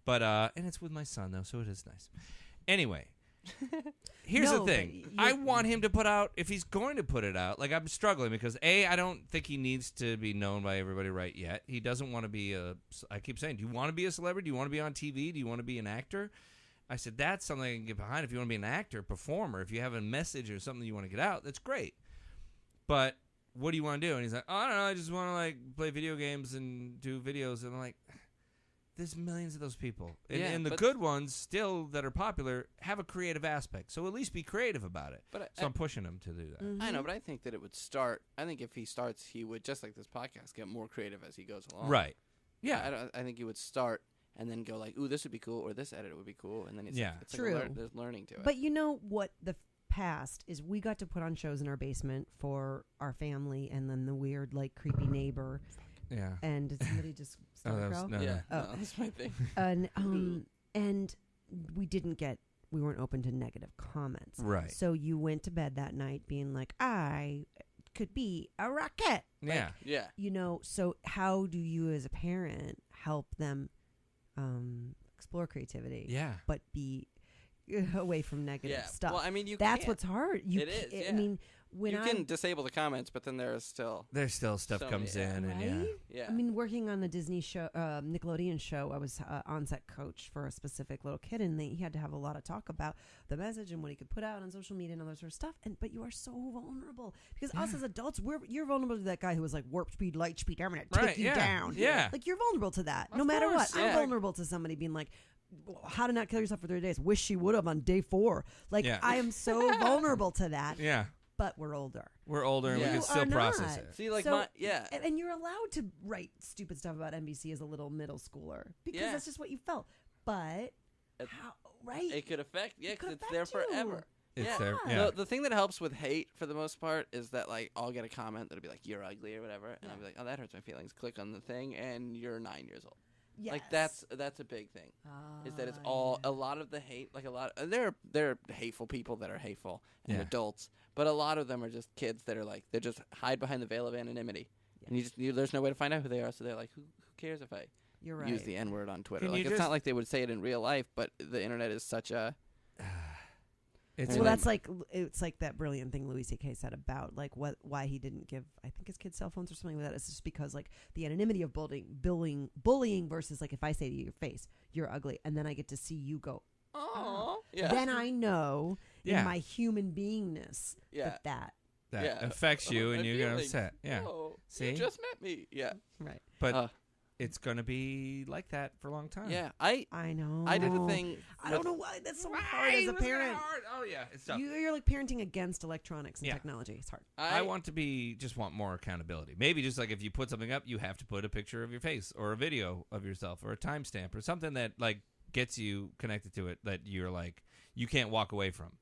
But and it's with my son though, so it is nice. Anyway, here's No, the thing. but I want him to put out, if he's going to put it out, like I'm struggling because I don't think he needs to be known by everybody right yet. He doesn't want to be I keep saying, do you want to be a celebrity? Do you want to be on TV? Do you want to be an actor? I said, that's something I can get behind. If you want to be an actor, performer, if you have a message or something you want to get out, that's great. But what do you want to do? And he's like, oh, I don't know. I just want to like play video games and do videos. And I'm like, there's millions of those people. And the good ones still that are popular have a creative aspect. So at least be creative about it. So I'm pushing him to do that. Mm-hmm. I know, but I think that it would start. I think if he starts, he would, just like this podcast, get more creative as he goes along. Right. Yeah. I think he would start and then go like, ooh, this would be cool, or this edit would be cool. And then it's, Yeah. it's True. Like there's learning to it. But you know what the past is, we got to put on shows in our basement for our family, and then the weird, like, creepy neighbor. Yeah. And did somebody just start a girl? No, yeah, no. no, that's my thing. And we weren't open to negative comments. Right. So you went to bed that night being like, I could be a rocket. Yeah. Yeah. You know, so how do you as a parent help them explore creativity? Yeah. But be away from negative Yeah. stuff. Well, I mean, That's can't. what's hard. It is, I yeah. mean, when you I can disable the comments, but then there's still. There's still stuff So comes many- in, and yeah. right? Yeah. I mean, working on the Disney show, Nickelodeon show, I was on-set coach for a specific little kid, and he had to have a lot of talk about the message and what he could put out on social media and all that sort of stuff. But you are so vulnerable because us as adults, you're vulnerable to that guy who was like, warp speed, light speed, I'm going to take you down. Yeah. Like, you're vulnerable to that. No Of matter course, what. yeah. I'm vulnerable to somebody being like, how to not kill yourself for 30 days. Wish she would have on day 4. Like, Yeah. I am so vulnerable to that. Yeah. But we're older. We're older and Yeah. we You can still are process not. it. See, like So- my yeah. And you're allowed to write stupid stuff about NBC as a little middle schooler because Yeah. that's just what you felt. But It- how, right? It could affect, yeah, It could because it's there affect you. forever. It's yeah. there. Yeah. Yeah. The thing that helps with hate, for the most part, is that like I'll get a comment that'll be like, "You're ugly" or whatever, and I'll be like, "Oh, that hurts my feelings." Click on the thing, and you're 9 years old. Yes. Like that's a big thing. Is that it's Ah, all yeah. a lot of the hate, like a lot. There are hateful people that are hateful and Yeah. adults, but a lot of them are just kids that are like they just hide behind the veil of anonymity, and there's no way to find out who they are. So they're like, who cares if I You're right. use the N word on Twitter? Can Like you it's just- not like they would say it in real life, but the internet is such a It's Well, like- that's like it's like that brilliant thing Louis C.K. said about like why he didn't give I think his kids cell phones or something like that. It's just because like the anonymity of bullying versus like if I say to your face you're ugly and then I get to see you go oh yeah then I know Yeah. in my human beingness yeah. that that Yeah. affects you My and you're feelings. upset. Yeah. Oh, See? you just met me. Yeah. right. But Uh, it's going to be like that for a long time. yeah. I know. did a thing. I don't with- know why that's so hard as a parent. Oh, yeah. It's tough. You're like parenting against electronics and Yeah. technology. It's hard. I want more accountability. Maybe just like if you put something up, you have to put a picture of your face or a video of yourself or a timestamp or something that like gets you connected to it that you're like you can't walk away from.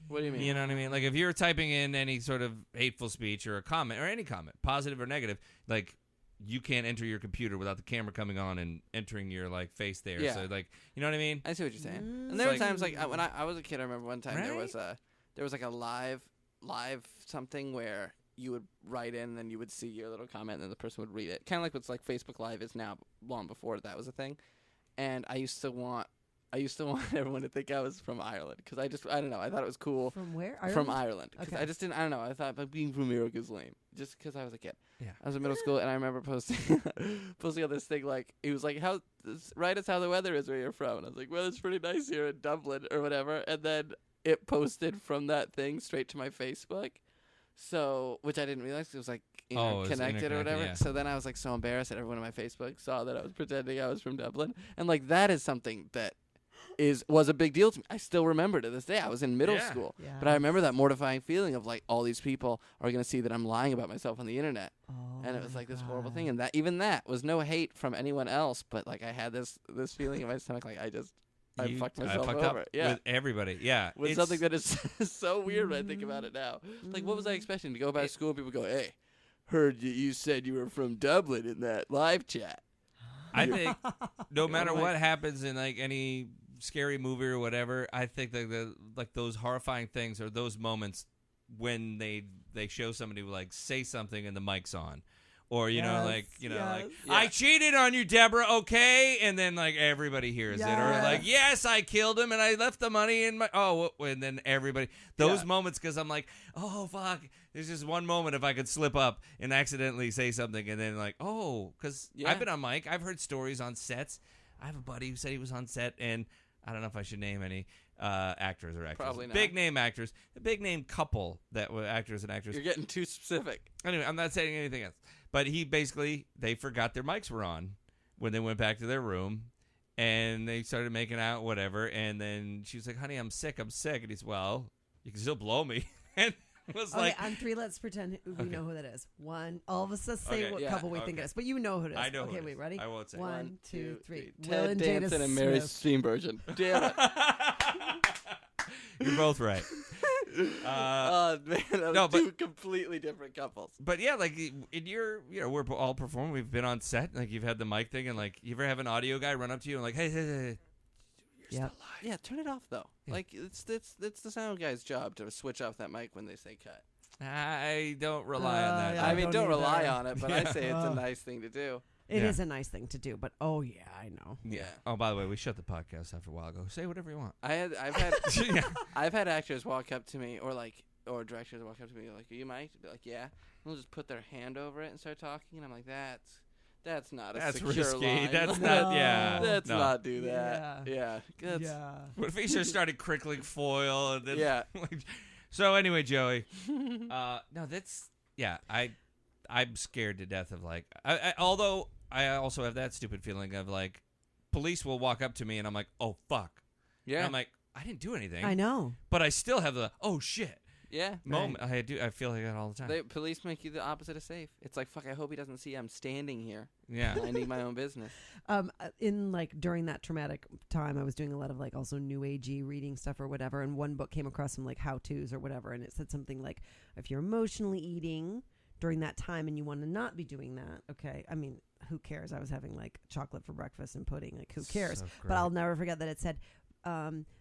What do you mean? You know what I mean? Like if you're typing in any sort of hateful speech or a comment or any comment, positive or negative, like you can't enter your computer without the camera coming on and entering your like face there. Yeah. So like, you know what I mean? I see what you're saying. Mm. And there were Like- times like when I was a kid, I remember one time there Right? was like a live something where you would write in and then you would see your little comment and then the person would read it. Kind of like what's like Facebook Live is now, long before that was a thing. And I used to want everyone to think I was from Ireland because I don't know, I thought it was cool. From where? From Ireland, because Okay. I just didn't. I don't know. I thought like, being from America is lame, just because I was a kid. Yeah. I was in middle school, and I remember posting on this thing like he was like, write us how the weather is where you're from," and I was like, "Well, it's pretty nice here in Dublin or whatever," and then it posted from that thing straight to my Facebook, so which I didn't realize it was like Oh, it was interconnected or whatever. interconnected, yeah. So then I was like so embarrassed that everyone on my Facebook saw that I was pretending I was from Dublin, and like that is something that was a big deal to me. I still remember to this day. I was in middle Yeah. school. Yeah. But I remember that mortifying feeling of like all these people are going to see that I'm lying about myself on the internet. Oh And it was my like this horrible God. thing. And that was no hate from anyone else. But like I had this feeling in my stomach like I fucked myself fucked over. up Yeah. with everybody. Yeah. With It's- something that is so weird when I think about it now. Like what was I expecting? To go back to school and people go, "Hey, heard you said you were from Dublin in that live chat." I think no matter like- what happens in like any scary movie or whatever, I think that like those horrifying things are those moments when they show somebody like say something and the mic's on, Or you know, Yes, like yes. I cheated on you, Deborah. Okay, and then like everybody hears it, or Yes. like yes, I killed him, and I left the money in my and then everybody those moments because I'm like, oh fuck, there's just one moment if I could slip up and accidentally say something, and then like because I've been on mic, I've heard stories on sets. I have a buddy who said he was on set, and I don't know if I should name any actors or actors. Probably not. Big name actors, a big name couple that were actors and actresses. You're getting too specific. Anyway, I'm not saying anything else. But they forgot their mics were on when they went back to their room, and they started making out, whatever. And then she was like, honey, I'm sick. And he's, well, you can still blow me. And it was Okay, like, on three, let's pretend we know who that is. One, all of us say Okay, what yeah, couple we think it is, but you know who it is. I know who Okay, it wait, is. ready? I won't say. 1, 2, 3. Will Ted and Jada Danson and Mary Smith. Steenburgen. Damn it. You're both right. Oh man, that was two completely different couples. But yeah, like in your, we're all performing. We've been on set. Like you've had the mic thing, and like you ever have an audio guy run up to you and like, hey, you're still alive. Yeah, turn it off though. Yeah. Like it's the sound guy's job to switch off that mic when they say cut. I don't rely on that. yeah, I mean, don't rely either. on it, but I say it's a nice thing to do. It Yeah. is a nice thing to do, but oh yeah, I know. Yeah. Oh, by the way, we shut the podcast after a while ago. Say whatever you want. I've had actors walk up to me or directors walk up to me like, "Are you mic'd?" Be like, "Yeah." And they'll just put their hand over it and start talking, and I'm like, "That's not a That's secure risky. line. That's No. not. Yeah. Let's no. not do that." Yeah. That's, Yeah. What if he just started crinkling foil and then? Yeah. So anyway, Joey. No, that's I'm scared to death of like. Although I also have that stupid feeling of like, police will walk up to me and I'm like, oh fuck. Yeah. And I'm like, I didn't do anything. I know. But I still have the oh shit Yeah. moment. I feel like that all the time. Police make you the opposite of safe. It's like, fuck, I hope he doesn't see I'm standing here. Yeah. Minding my own business. In like during that traumatic time, I was doing a lot of like also new agey reading stuff or whatever, and one book came across some like how-tos or whatever, and it said something like, if you're emotionally eating during that time and you want to not be doing that, okay, I mean, who cares? I was having like chocolate for breakfast and pudding, like who cares? So But I'll never forget that it said,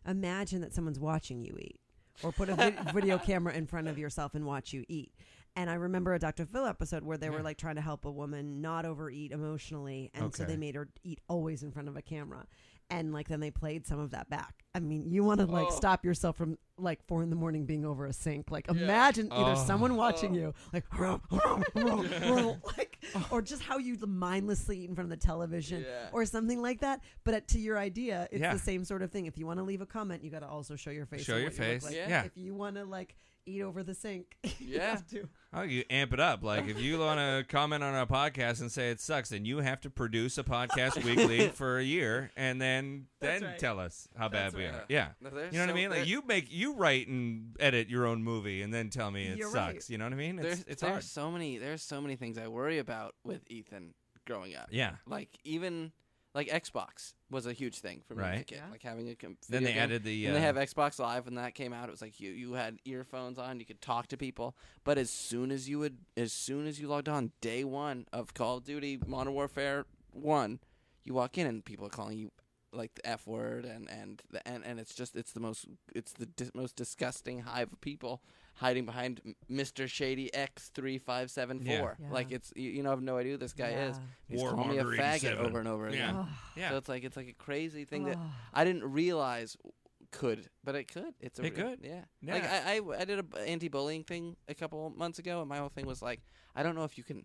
imagine that someone's watching you eat, or put a video camera in front of yourself and watch you eat. And I remember a Dr. Phil episode where they were like trying to help a woman not overeat emotionally, and so they made her eat always in front of a camera. And like then they played some of that back. I mean, you want to like stop yourself from like 4 a.m. being over a sink. Like imagine either someone watching you like, like, or just how you mindlessly eat in front of the television or something like that. But to your idea, it's the same sort of thing. If you want to leave a comment, you got to also show your face. Show and your what you look face. like. Yeah. If you want to like eat over the sink, you Yeah. have to. Oh, you amp it up. Like, if you want to comment on our podcast and say it sucks, then you have to produce a podcast weekly for a year and then right. tell us how bad we right. are. Yeah. No, You know what I mean? Like, you write and edit your own movie and then tell me it You're sucks. right. You know what I mean? It's There's hard. so many things I worry about with Ethan growing up. Yeah. Like even like Xbox was a huge thing for me as a Right. kid. Yeah. Like having a Then video they game. added the. And they have Xbox Live when that came out. It was like you had earphones on, you could talk to people. But as soon as you logged on day one of Call of Duty Modern Warfare 1, you walk in and people are calling you like the F word and it's the most disgusting hive of people hiding behind Mr. Shady X3574. Yeah. Like it's you have no idea who this guy is. He's Warmonger calling me a faggot 87. over and over again. Yeah. Oh. Yeah. So it's like a crazy thing that I didn't realize could, but it could. It real- could. Yeah. Yeah. Like I did a anti-bullying thing a couple months ago, and my whole thing was like, I don't know if you can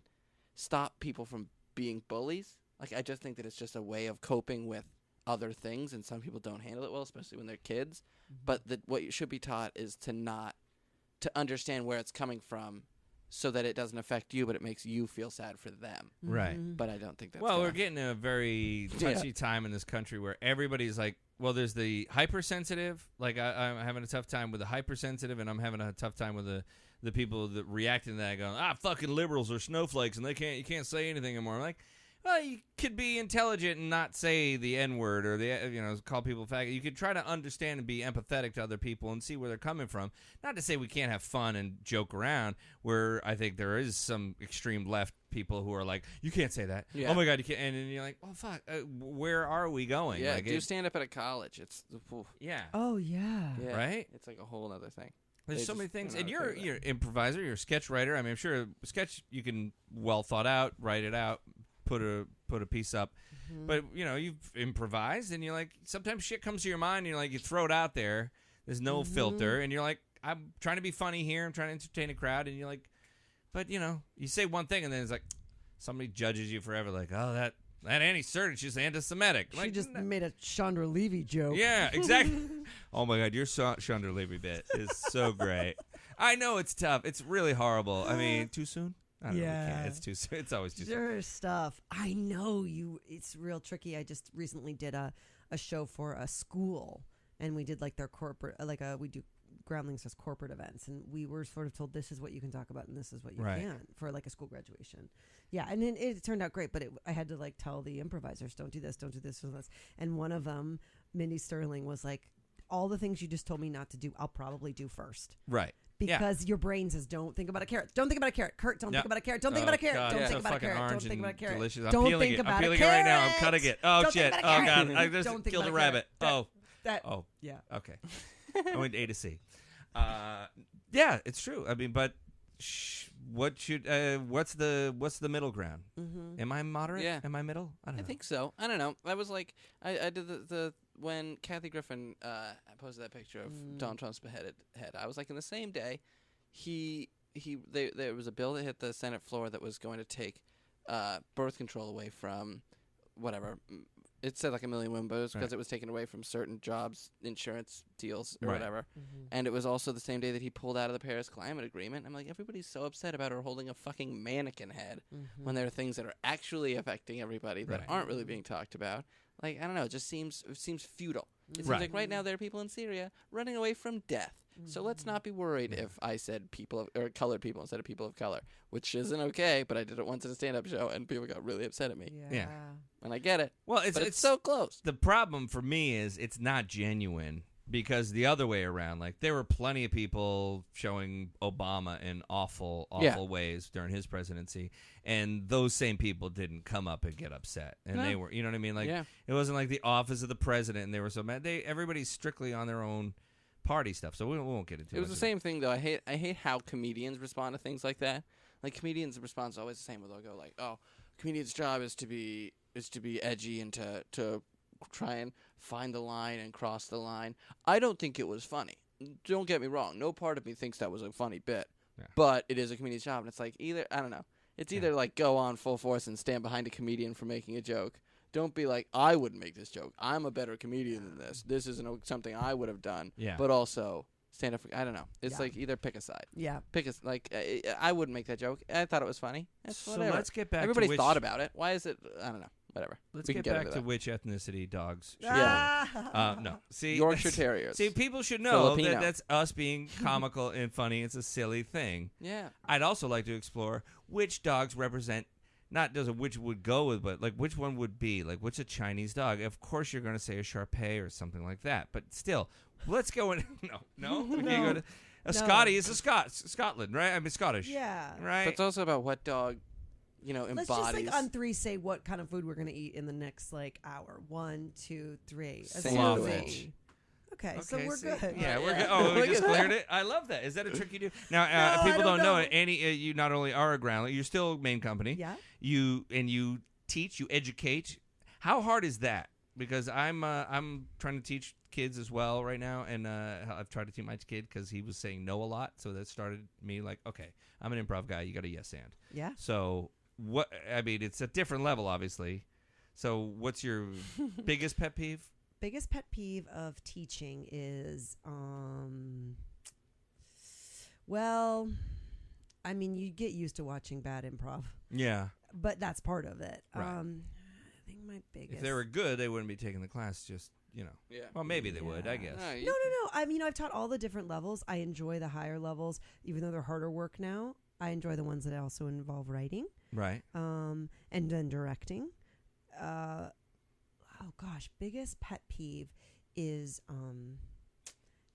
stop people from being bullies. Like I just think that it's just a way of coping with other things, and some people don't handle it well, especially when they're kids. But what you should be taught is to understand where it's coming from, so that it doesn't affect you, but it makes you feel sad for them. Right. But I don't think that's Well, gonna- we're getting a very touchy time in this country where everybody's like, well, there's the hypersensitive. Like I'm having a tough time with the hypersensitive, and I'm having a tough time with the people that reacting to that, going, fucking liberals are snowflakes, and you can't say anything anymore. I'm like, well, you could be intelligent and not say the N-word or call people faggot. You could try to understand and be empathetic to other people and see where they're coming from. Not to say we can't have fun and joke around, where I think there is some extreme left people who are like, you can't say that. Yeah. Oh my God, you can't. And then you're like, oh fuck, where are we going? Yeah, like do stand up at a college. It's yeah. Oh yeah. yeah, Right? It's like a whole other thing. There's They so just many things, are and not okay you're with improviser, you're a sketch writer. I mean, I'm sure a sketch you can well thought out, write it out, put a piece up. But you've improvised, and you're like, sometimes shit comes to your mind, and you're like, you throw it out there. There's no filter, and you're like, I'm trying to be funny here. I'm trying to entertain a crowd, and you're like, but you say one thing, and then it's like somebody judges you forever, like, oh that Annie Sertich is anti-Semitic. She Like, just made a Chandra Levy joke. yeah, exactly. Oh my God, your Chandra Levy bit is so great. I know it's tough. It's really horrible. I mean, too soon? I don't know. We can't. It's too soon. It's always too soon. There's stuff. I know you. It's real tricky. I just recently did a show for a school, and we did like their corporate, we do Groundlings as corporate events, and we were sort of told this is what you can talk about and this is what you can't for like a school graduation. Yeah, and it turned out great, but I had to like tell the improvisers, don't do this, don't do this, don't do this. And one of them, Mindy Sterling, was like, all the things you just told me not to do, I'll probably do first. Right. Because your brain says, don't think about a carrot. Don't think about a carrot. Kurt, don't think about a carrot. Don't think about a carrot. God, Don't it's think so about a fucking carrot. Don't orange think about a and carrot. delicious. I'm Don't peeling think it. about I'm a peeling it right now. I'm carrot. cutting it. Oh Don't shit. think Oh about a God. carrot. I just Don't think killed a about a rabbit. carrot. Oh. Oh. Yeah. Okay. I went A to C. Yeah, it's true. I mean, but what's the middle ground? Am I moderate? Yeah. Am I middle? I don't know. I think so. I don't know. I was like, I did the when Kathy Griffin posted that picture of Donald Trump's beheaded head. I was like, in the same day, there was a bill that hit the Senate floor that was going to take birth control away from whatever. It said like 1 million women, but it was because it was taken away from certain jobs, insurance deals, or whatever. And it was also the same day that he pulled out of the Paris Climate Agreement. I'm like, everybody's so upset about her holding a fucking mannequin head when there are things that are actually affecting everybody that aren't really being talked about. Like, I don't know, it seems futile. It seems like right now there are people in Syria running away from death. So let's not be worried if I said or colored people instead of people of color, which isn't okay, but I did it once at a stand-up show, and people got really upset at me. Yeah. And I get it. Well, it's so close. The problem for me is it's not genuine, because the other way around, like, there were plenty of people showing Obama in awful ways during his presidency, and those same people didn't come up and get upset, and they were, you know what I mean? Like, it wasn't like the office of the president, and they were so mad. Everybody's strictly on their own party stuff, so we won't get into it. It was the same thing, though. I hate how comedians respond to things like that. Like, comedians' response is always the same, where they'll go like, "Oh, comedian's job is to be edgy and to try and find the line and cross the line." I don't think it was funny. Don't get me wrong. No part of me thinks that was a funny bit, but it is a comedian's job, and it's like I don't know. It's either like go on full force and stand behind a comedian for making a joke. Don't be like, I wouldn't make this joke. I'm a better comedian than this. This isn't something I would have done. Yeah. But also stand up for, I don't know. It's like either pick a side. Yeah. I wouldn't make that joke. I thought it was funny. That's whatever. So let's get back Everybody to thought about it. Why is it? I don't know. Whatever. Let's get back to which ethnicity dogs should no. See, Yorkshire Terriers. See, people should know Filipino. that's us being comical and funny. It's a silly thing. Yeah. I'd also like to explore which dogs represent, not just which would go with, but like which one would be, like what's a Chinese dog? Of course you're going to say a Shar-Pei or something like that, but still, let's go in. No. We can't go to, Scottie is Scotland, right? I mean, Scottish. Yeah. Right. But it's also about what dog, embodies. Let's just like on 3 say what kind of food we're going to eat in the next like hour. 1, 2, 3. Sandwich. Okay, so we're good. Yeah, we're good. Oh, we just cleared it. I love that. Is that a trick you do? Now, if people don't know it, Annie, you not only are a groundling, you're still main company. Yeah. You teach, you educate. How hard is that? Because I'm trying to teach kids as well right now, and I've tried to teach my kid because he was saying no a lot, so that started me like, okay, I'm an improv guy. You got a yes and. Yeah. So what? I mean, it's a different level, obviously. So what's your biggest pet peeve? Biggest pet peeve of teaching is, well, I mean, you get used to watching bad improv. Yeah. But that's part of it. Right. I think my biggest. If they were good, they wouldn't be taking the class. Just Yeah. Well, maybe they would. I guess. No. I mean, I've taught all the different levels. I enjoy the higher levels, even though they're harder work now. I enjoy the ones that also involve writing. Right. And then directing. Oh gosh, biggest pet peeve is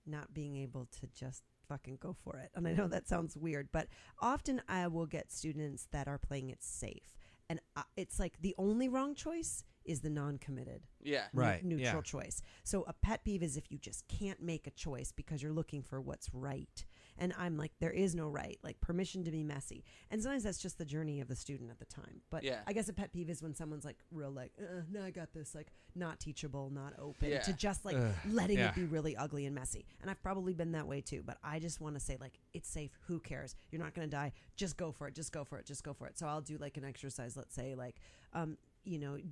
not being able to just fucking go for it. And I know that sounds weird, but often I will get students that are playing it safe. And it's like the only wrong choice is the non-committed. Yeah. Right. Neutral choice. So a pet peeve is if you just can't make a choice because you're looking for what's right. And I'm like, there is no right, like permission to be messy. And sometimes that's just the journey of the student at the time. But Yeah. I guess a pet peeve is when someone's like real like, no, I got this, like not teachable, not open, Yeah. to just like letting it be really ugly and messy. And I've probably been that way too. But I just want to say, like, it's safe. Who cares? You're not going to die. Just go for it. Just go for it. Just go for it. So I'll do like an exercise. Let's say like,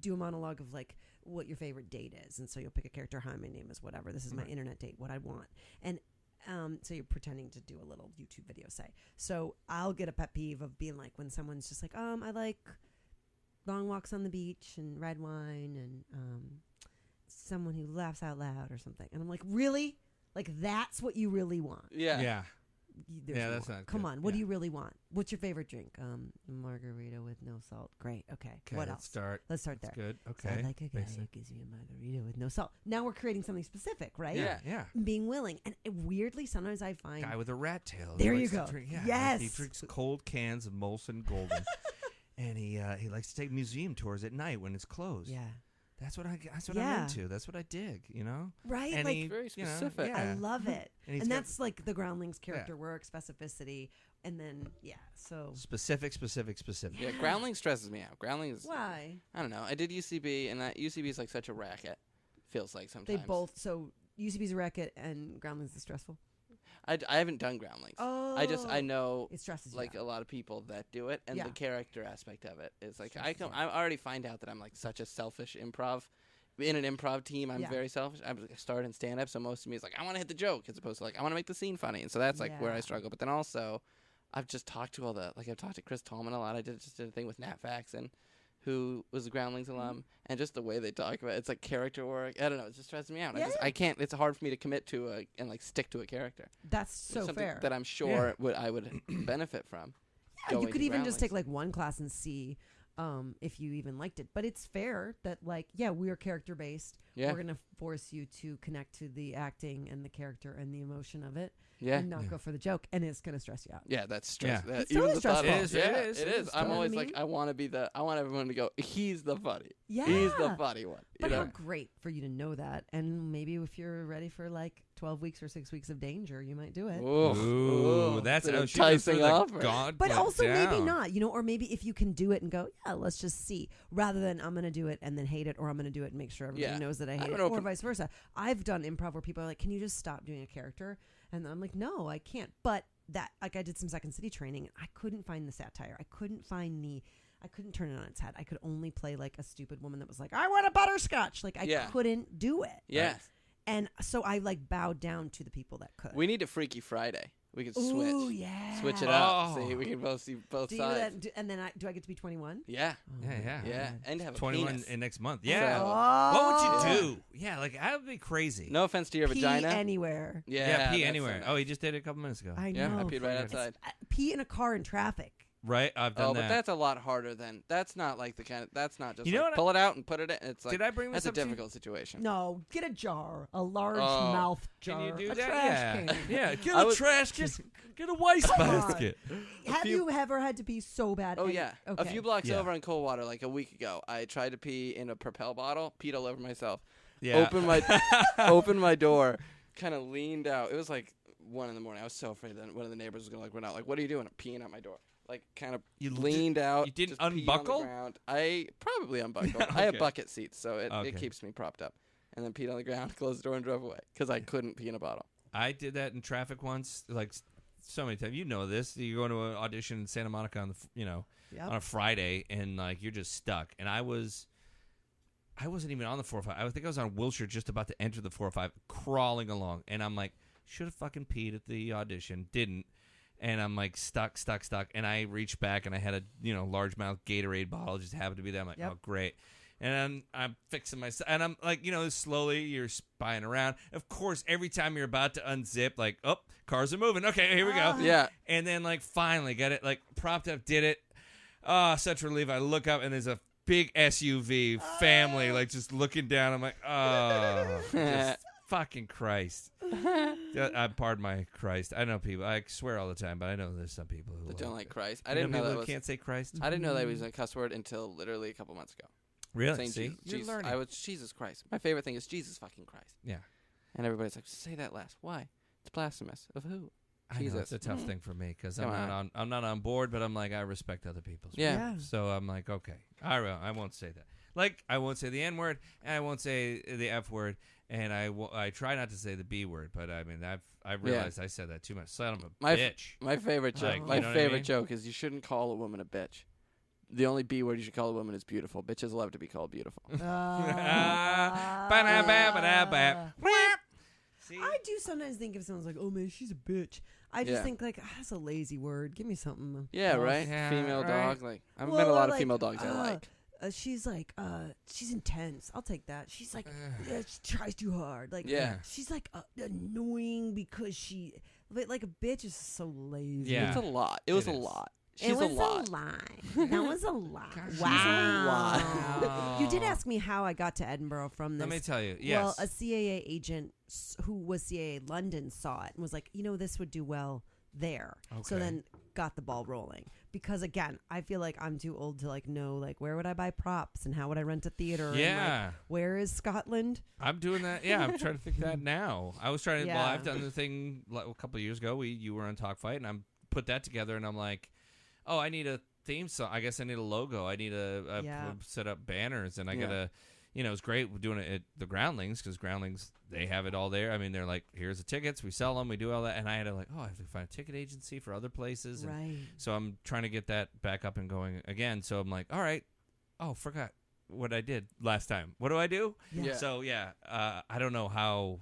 do a monologue of like what your favorite date is. And so you'll pick a character. Hi, my name is whatever. This is my internet date. What I want. And so you're pretending to do a little YouTube video, say. So I'll get a pet peeve of being like when someone's just like, I like long walks on the beach and red wine and someone who laughs out loud or something. And I'm like, really? Like that's what you really want? Yeah. Yeah. There's Yeah, that's more. not Come good. on, what do Yeah. you really want? What's your favorite drink? Margarita with no salt. Great. Okay. What Let's else? start. Let's start That's there. good. So Okay. I like a guy who Basic. gives me a margarita with no salt. Now we're creating something specific, right? Yeah. Yeah. Being willing. And weirdly, sometimes I find Guy with a rat tail. There He you likes to go. drink- yeah, Yes. He drinks cold cans of Molson Golden, and he likes to take museum tours at night when it's closed. yeah. That's what I'm Yeah. into. That's what I dig. You know. Right? And like he, Very you know, specific. yeah. I love it. And he's And got that's like the Groundlings character work, specificity, and then so specific. Yeah, Groundling stresses me out. Groundling is, why? I don't know. I did UCB, and that UCB is like such a racket. Feels like sometimes. They both UCB's a racket and Groundlings is stressful. I haven't done Groundlings. Oh, I know it stresses you like out. a lot of people that do it, and Yeah. the character aspect of it is like Stresses you out. I already find out that I'm like such a selfish improv. In an improv team, I'm Yeah. very selfish. I started in stand up, so most of me is like I want to hit the joke as opposed to like I want to make the scene funny, and so that's like where I Yeah. struggle. But then also, I've just talked to I've talked to Chris Tallman a lot. I did a thing with Nat Faxon, who was a Groundlings alum, and just the way they talk about it's like character work. I don't know, it just stresses me out. Yeah. I can't. It's hard for me to commit to and like stick to a character. That's It's so something fair. that I'm sure I would benefit from. Yeah, you going could to even just Groundlings. take like one class and see if you even liked it. But it's fair that like, yeah, we are character based. Yeah. We're gonna force you to connect to the acting and the character and the emotion of it, Yeah. and not go for the joke, and it's gonna stress you out. Yeah, that's stress. Yeah. That, It's even totally the thought stressful. of It is, yeah, it is, it it is. is. I'm You know what always I like, mean? I want everyone to go, he's the funny. Yeah, He's the funny one. But you how know? great for you to know that, and maybe if you're ready for like 12 weeks or 6 weeks of danger, you might do it. Ooh, that's an oh, she just threw enticing the offer. gauntlet But also maybe down. not, or maybe if you can do it and go, yeah, let's just see, rather than I'm going to do it and then hate it, or I'm going to do it and make sure everybody Yeah. knows that I I'm hate it, an or open- vice versa. I've done improv where people are like, can you just stop doing a character? And I'm like, no, I can't. But that, like I did some Second City training, and I couldn't find the satire. I couldn't turn it on its head. I could only play like a stupid woman that was like, I want a butterscotch. Like I Yeah. couldn't do it. Yeah. And so I like bowed down to the people that could. We need a Freaky Friday. We could Ooh, switch. yeah. Switch it up. Oh. See, we can both see both Do you do sides. that? And then do I get to be 21? Yeah. Oh, Yeah, yeah. Yeah. God. And have a 21 penis. in next month. Yeah. So- What would you Yeah. do? Yeah, like that would be crazy. No offense to your Pee vagina. anywhere. Yeah. pee that's anywhere. so Oh, nice. he just did it a couple minutes ago. I Yeah, know. I peed right It's- outside. Pee in a car in traffic. Right, I've done Oh, that. but that's a lot harder than. That's not like the kind of. That's not just You know like what I- pull it out and put it in. It's like Did I bring this that's a up to you? difficult situation. No, get a jar, a large Oh. mouth jar, Can you do a that? trash Yeah. can. Yeah, get I a was- trash can. Get a waste Come on. basket. Have few- you ever had to pee so bad? Oh and- yeah, Okay. a few blocks Yeah. over in Coldwater, like a week ago, I tried to pee in a Propel bottle, peed all over myself. Yeah. Opened my door, kind of leaned out. It was like 1 a.m. I was so afraid that one of the neighbors was gonna like run out. Like, what are you doing? I'm peeing out my door. Like, kind of You leaned out. you didn't just peed on the unbuckle? ground. I probably unbuckled. I have Okay. bucket seats, so it Okay. keeps me propped up. And then peed on the ground, closed the door, and drove away because I couldn't pee in a bottle. I did that in traffic once, like so many times. You know this. You go to an audition in Santa Monica on Yep. on a Friday, and like you're just stuck. And I wasn't even on the 405. I think I was on Wilshire, just about to enter the 405, crawling along, and I'm like, should have fucking peed at the audition, didn't. And I'm like stuck. And I reached back and I had a largemouth Gatorade bottle, just happened to be there. I'm like, Yep. oh great. And I'm fixing myself, and I'm like, slowly you're spying around. Of course, every time you're about to unzip, like, oh, cars are moving. Okay, here we go. Yeah. And then like finally got it like propped up, did it. Oh, such relief. I look up and there's a big SUV family like just looking down. I'm like, oh, just fucking Christ. Pardon my Christ. I know people. I swear all the time, but I know there's some people who That don't like Christ. I You didn't know people that who was. can't say Christ. I didn't know that was a cuss word until literally a couple months ago. Really? Saying See, Jesus, you're Jesus. learning. I was Jesus Christ. My favorite thing is Jesus fucking Christ. Yeah. And everybody's like, say that last. Why? It's blasphemous. Of who? I know Jesus. it's a tough thing for me because Come I'm not on board, but I'm like I respect other people's. Yeah. So I'm like, okay, I won't say that. Like I won't say the N word, and I won't say the F word, and I try not to say the B word, but I mean I've realized I said that too much. Son of a bitch. My favorite joke. Like, my you know what I favorite mean? joke is you shouldn't call a woman a bitch. The only B word you should call a woman is beautiful. Bitches love to be called beautiful. Ba-da-ba-ba-da-ba. See? I do sometimes think if someone's like, "Oh man, she's a bitch," I just Yeah. think like, that's a lazy word. Give me something. Yeah, else. right? Yeah, Female right. dog. Like I've Well, met a lot or of like, female dogs I like. She's like, she's intense. I'll take that. She's like, yeah, she tries too hard. Like, Yeah. she's like annoying because she, but like a bitch is so lazy. Yeah. It's a lot. It was It a is. lot. It She's was a lot. That was a lot. Gosh, Wow. she's a lot. You did ask me how I got to Edinburgh from this. Let me tell you. Yes. Well, a CAA agent who was CAA London saw it and was like, this would do well there. So Okay. then got the ball rolling. Because again, I feel like I'm too old to like know like where would I buy props and how would I rent a theater? And, Yeah. like, where is Scotland? I'm doing that. Yeah, I'm trying to think that now. I was trying to. Well, Yeah. I've done the thing like, a couple of years ago. You were on Talk Fight, and I'm put that together, and I'm like, oh, I need a theme song. I guess I need a logo. I need a Yeah. set up banners, and I Yeah. gotta. It's great doing it at the Groundlings because Groundlings they have it all there. I mean, they're like, here's the tickets, we sell them, we do all that, and I had to I have to find a ticket agency for other places, and Right. so I'm trying to get that back up and going again. So I'm like, all right, forgot what I did last time. What do I do? Yeah. So I don't know how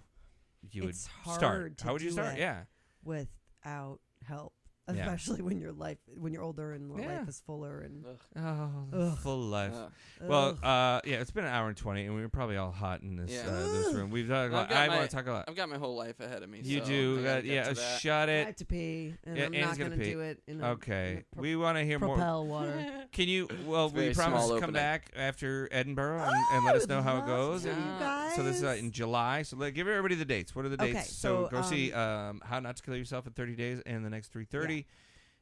you would It's hard start. to How would you do start? it. Yeah. Without help. Yeah. Especially when you're older and Yeah. life is fuller and Oh, Ugh. full life. Uh, Well, ugh. it's been an hour and 20, and we were probably all hot in this Yeah. this room. We've talked a lot. I've got I my- want to talk a lot. I've got my whole life ahead of me. You so do, I gotta get to that. shut I it. have to pee, and Yeah, I'm Annie's not gonna going to pee. do it in a Okay, we want to hear more. propel water. Can you? Well, It's we very promise small to come opening. back after Edinburgh and Oh, let I us know would how it love goes. to, you So this is guys. in July. So give everybody the dates. What are the dates? Okay, so so, go see How Not to Kill Yourself in 30 Days and the next 3:30.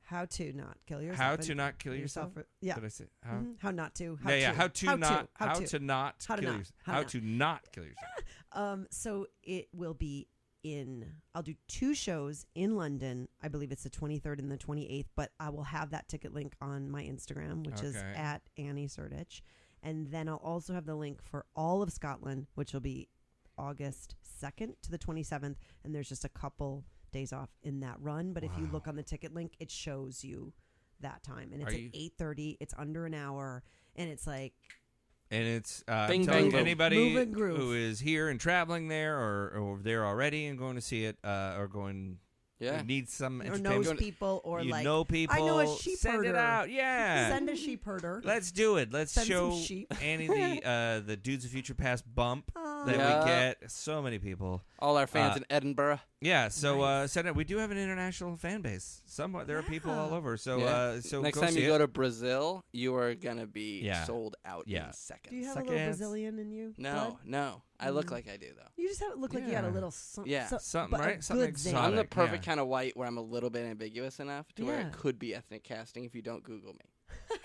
How to not kill yourself. How and to not kill yourself. Yeah. Did I say how? Mhm. How not to. How to not How to kill not. yourself. How to not kill yourself. So it will be I'll do 2 shows in London. I believe it's the 23rd and the 28th, but I will have that ticket link on my Instagram, which is Okay. at Annie Sertich. And then I'll also have the link for all of Scotland, which will be August 2nd to the 27th. And there's just a couple days off in that run. But if you look on the ticket link, it shows you that time. And it's Are at you- 8:30. It's under an hour. And it's like, And it's Bing, telling bang, boom. anybody Move and groove. who is here and traveling there or there already and going to see it or going Yeah. needs some or entertainment. knows people or you like, know people. I know a sheep Send herder. it out. Yeah. Send a sheep herder. Let's do it. Let's Send some show sheep. Annie the Dudes of Future Past bump that Yeah. we get. So many people. All our fans Uh, in Edinburgh. Yeah, so Nice. send it. We do have an international fan base. Somewhat there are people Yeah. all over. So Yeah. so Next go time see you it. go to Brazil, you are gonna be Yeah. sold out Yeah. in seconds. Do you have Suck a little ass. Brazilian in you? No, bud? no. I look like I do though. You just have it look like you got a Yeah. little Yeah. Something, but a right? Something good zing. exotic. I'm the perfect yeah. kind of white where I'm a little bit ambiguous enough to where Yeah. it could be ethnic casting if you don't Google me.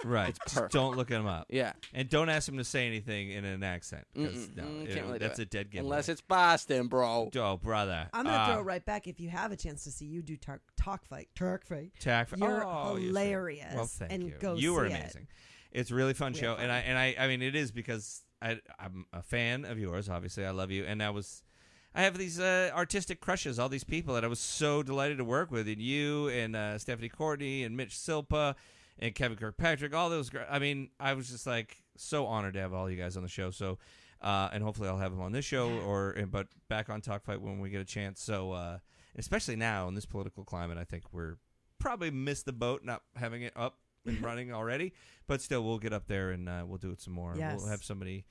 Right. It's Just perfect. don't look him up. Yeah. And don't ask him to say anything in an accent. 'Cause Can't really do that's it. a dead giveaway. Unless it's Boston, bro. Oh, brother. I'm gonna throw it right back. If you have a chance to see you do talk fight, Tack. you're Oh, yes, sir. hilarious. Well, thank and you. Go You were see it. amazing. It's a really fun We show, had and I mean it is because I'm a fan of yours. Obviously, I love you, and I have these artistic crushes, all these people that I was so delighted to work with, and you and Stephanie Courtney and Mitch Silpa and Kevin Kirkpatrick, all those. I mean, I was just like so honored to have all you guys on the show. So, and hopefully I'll have them on this show but back on Talk Fight when we get a chance. So, especially now in this political climate, I think we're probably missed the boat not having it up and running already. But still, we'll get up there and we'll do it some more. Yes. We'll have somebody.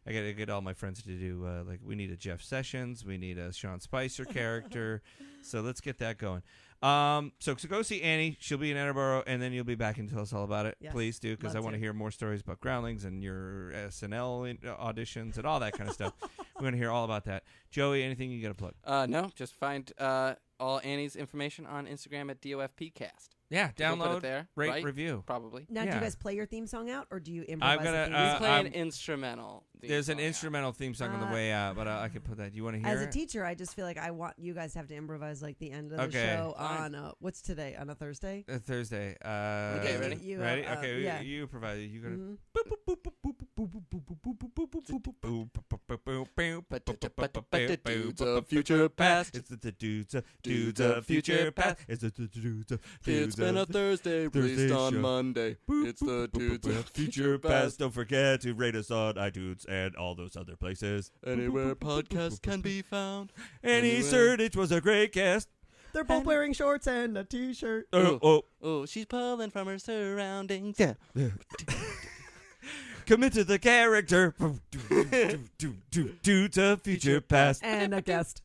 I gotta get all my friends to do we need a Jeff Sessions, we need a Sean Spicer character, so let's get that going. So go see Annie. She'll be in Edinburgh, and then you'll be back and tell us all about it. Yes, Please do, because love I want to to. hear more stories about Groundlings and your SNL auditions and all that kind of stuff. We want to hear all about that. Joey, anything you got to plug? No, just find all Annie's information on Instagram at DOFPcast. Yeah, We'll put download, it there, rate, right? review. Probably. Now, do Yeah. you guys play your theme song out, or do you improvise? I'm gonna, the theme We song? play an I'm- instrumental. theme There's an song out. instrumental theme song on the way out, but I can put that. You want to hear As a it? teacher, I just feel like I want you guys to have to improvise like the end of the Okay. show Fine. on what's today, on a Thursday. Thursday. Okay, ready? You, Ready? Okay, yeah. you provide it. You gotta. Mhm. Dudes of future past. It's the dudes of future past. It's the It's been a Thursday, released on show. Monday. It's the dudes of future past. Don't forget to rate us on iTunes and all those other places. Anywhere podcasts can be found. Annie Anywhere. Sertich was a great guest. They're both wearing shorts and a t-shirt. Oh, Oh, she's pulling from her surroundings. Yeah. commit to the character. Dudes of future past. And a guest.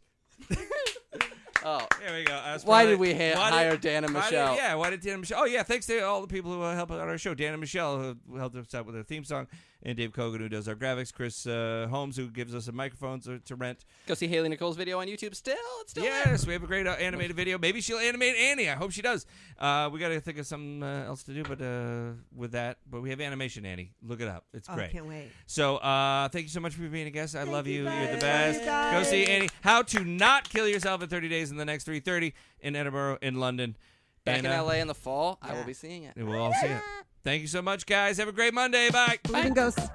Oh, There we go. why did we hire Dan and Michelle? Why did Dan and Michelle? Oh, yeah, thanks to all the people who help out on our show. Dan and Michelle, who helped us out with our theme song, and Dave Kogan, who does our graphics, Chris Holmes, who gives us a microphone to rent. Go see Haley Nicole's video on YouTube. It's still there. Yes, we have a great animated video. Maybe she'll animate Annie. I hope she does. We got to think of something else to do, but with that. But we have animation, Annie. Look it up. It's Oh, great. can't wait. So thank you so much for being a guest. I love you. you You're the guys. best. Bye, Go see guys. Annie. How to Not Kill Yourself in 30 Days in the next 3:30 in Edinburgh, in London. Back And, in LA in the fall, I will yeah. be seeing it. And we'll all see it. Thank you so much, guys. Have a great Monday. Bye. Believe in ghosts.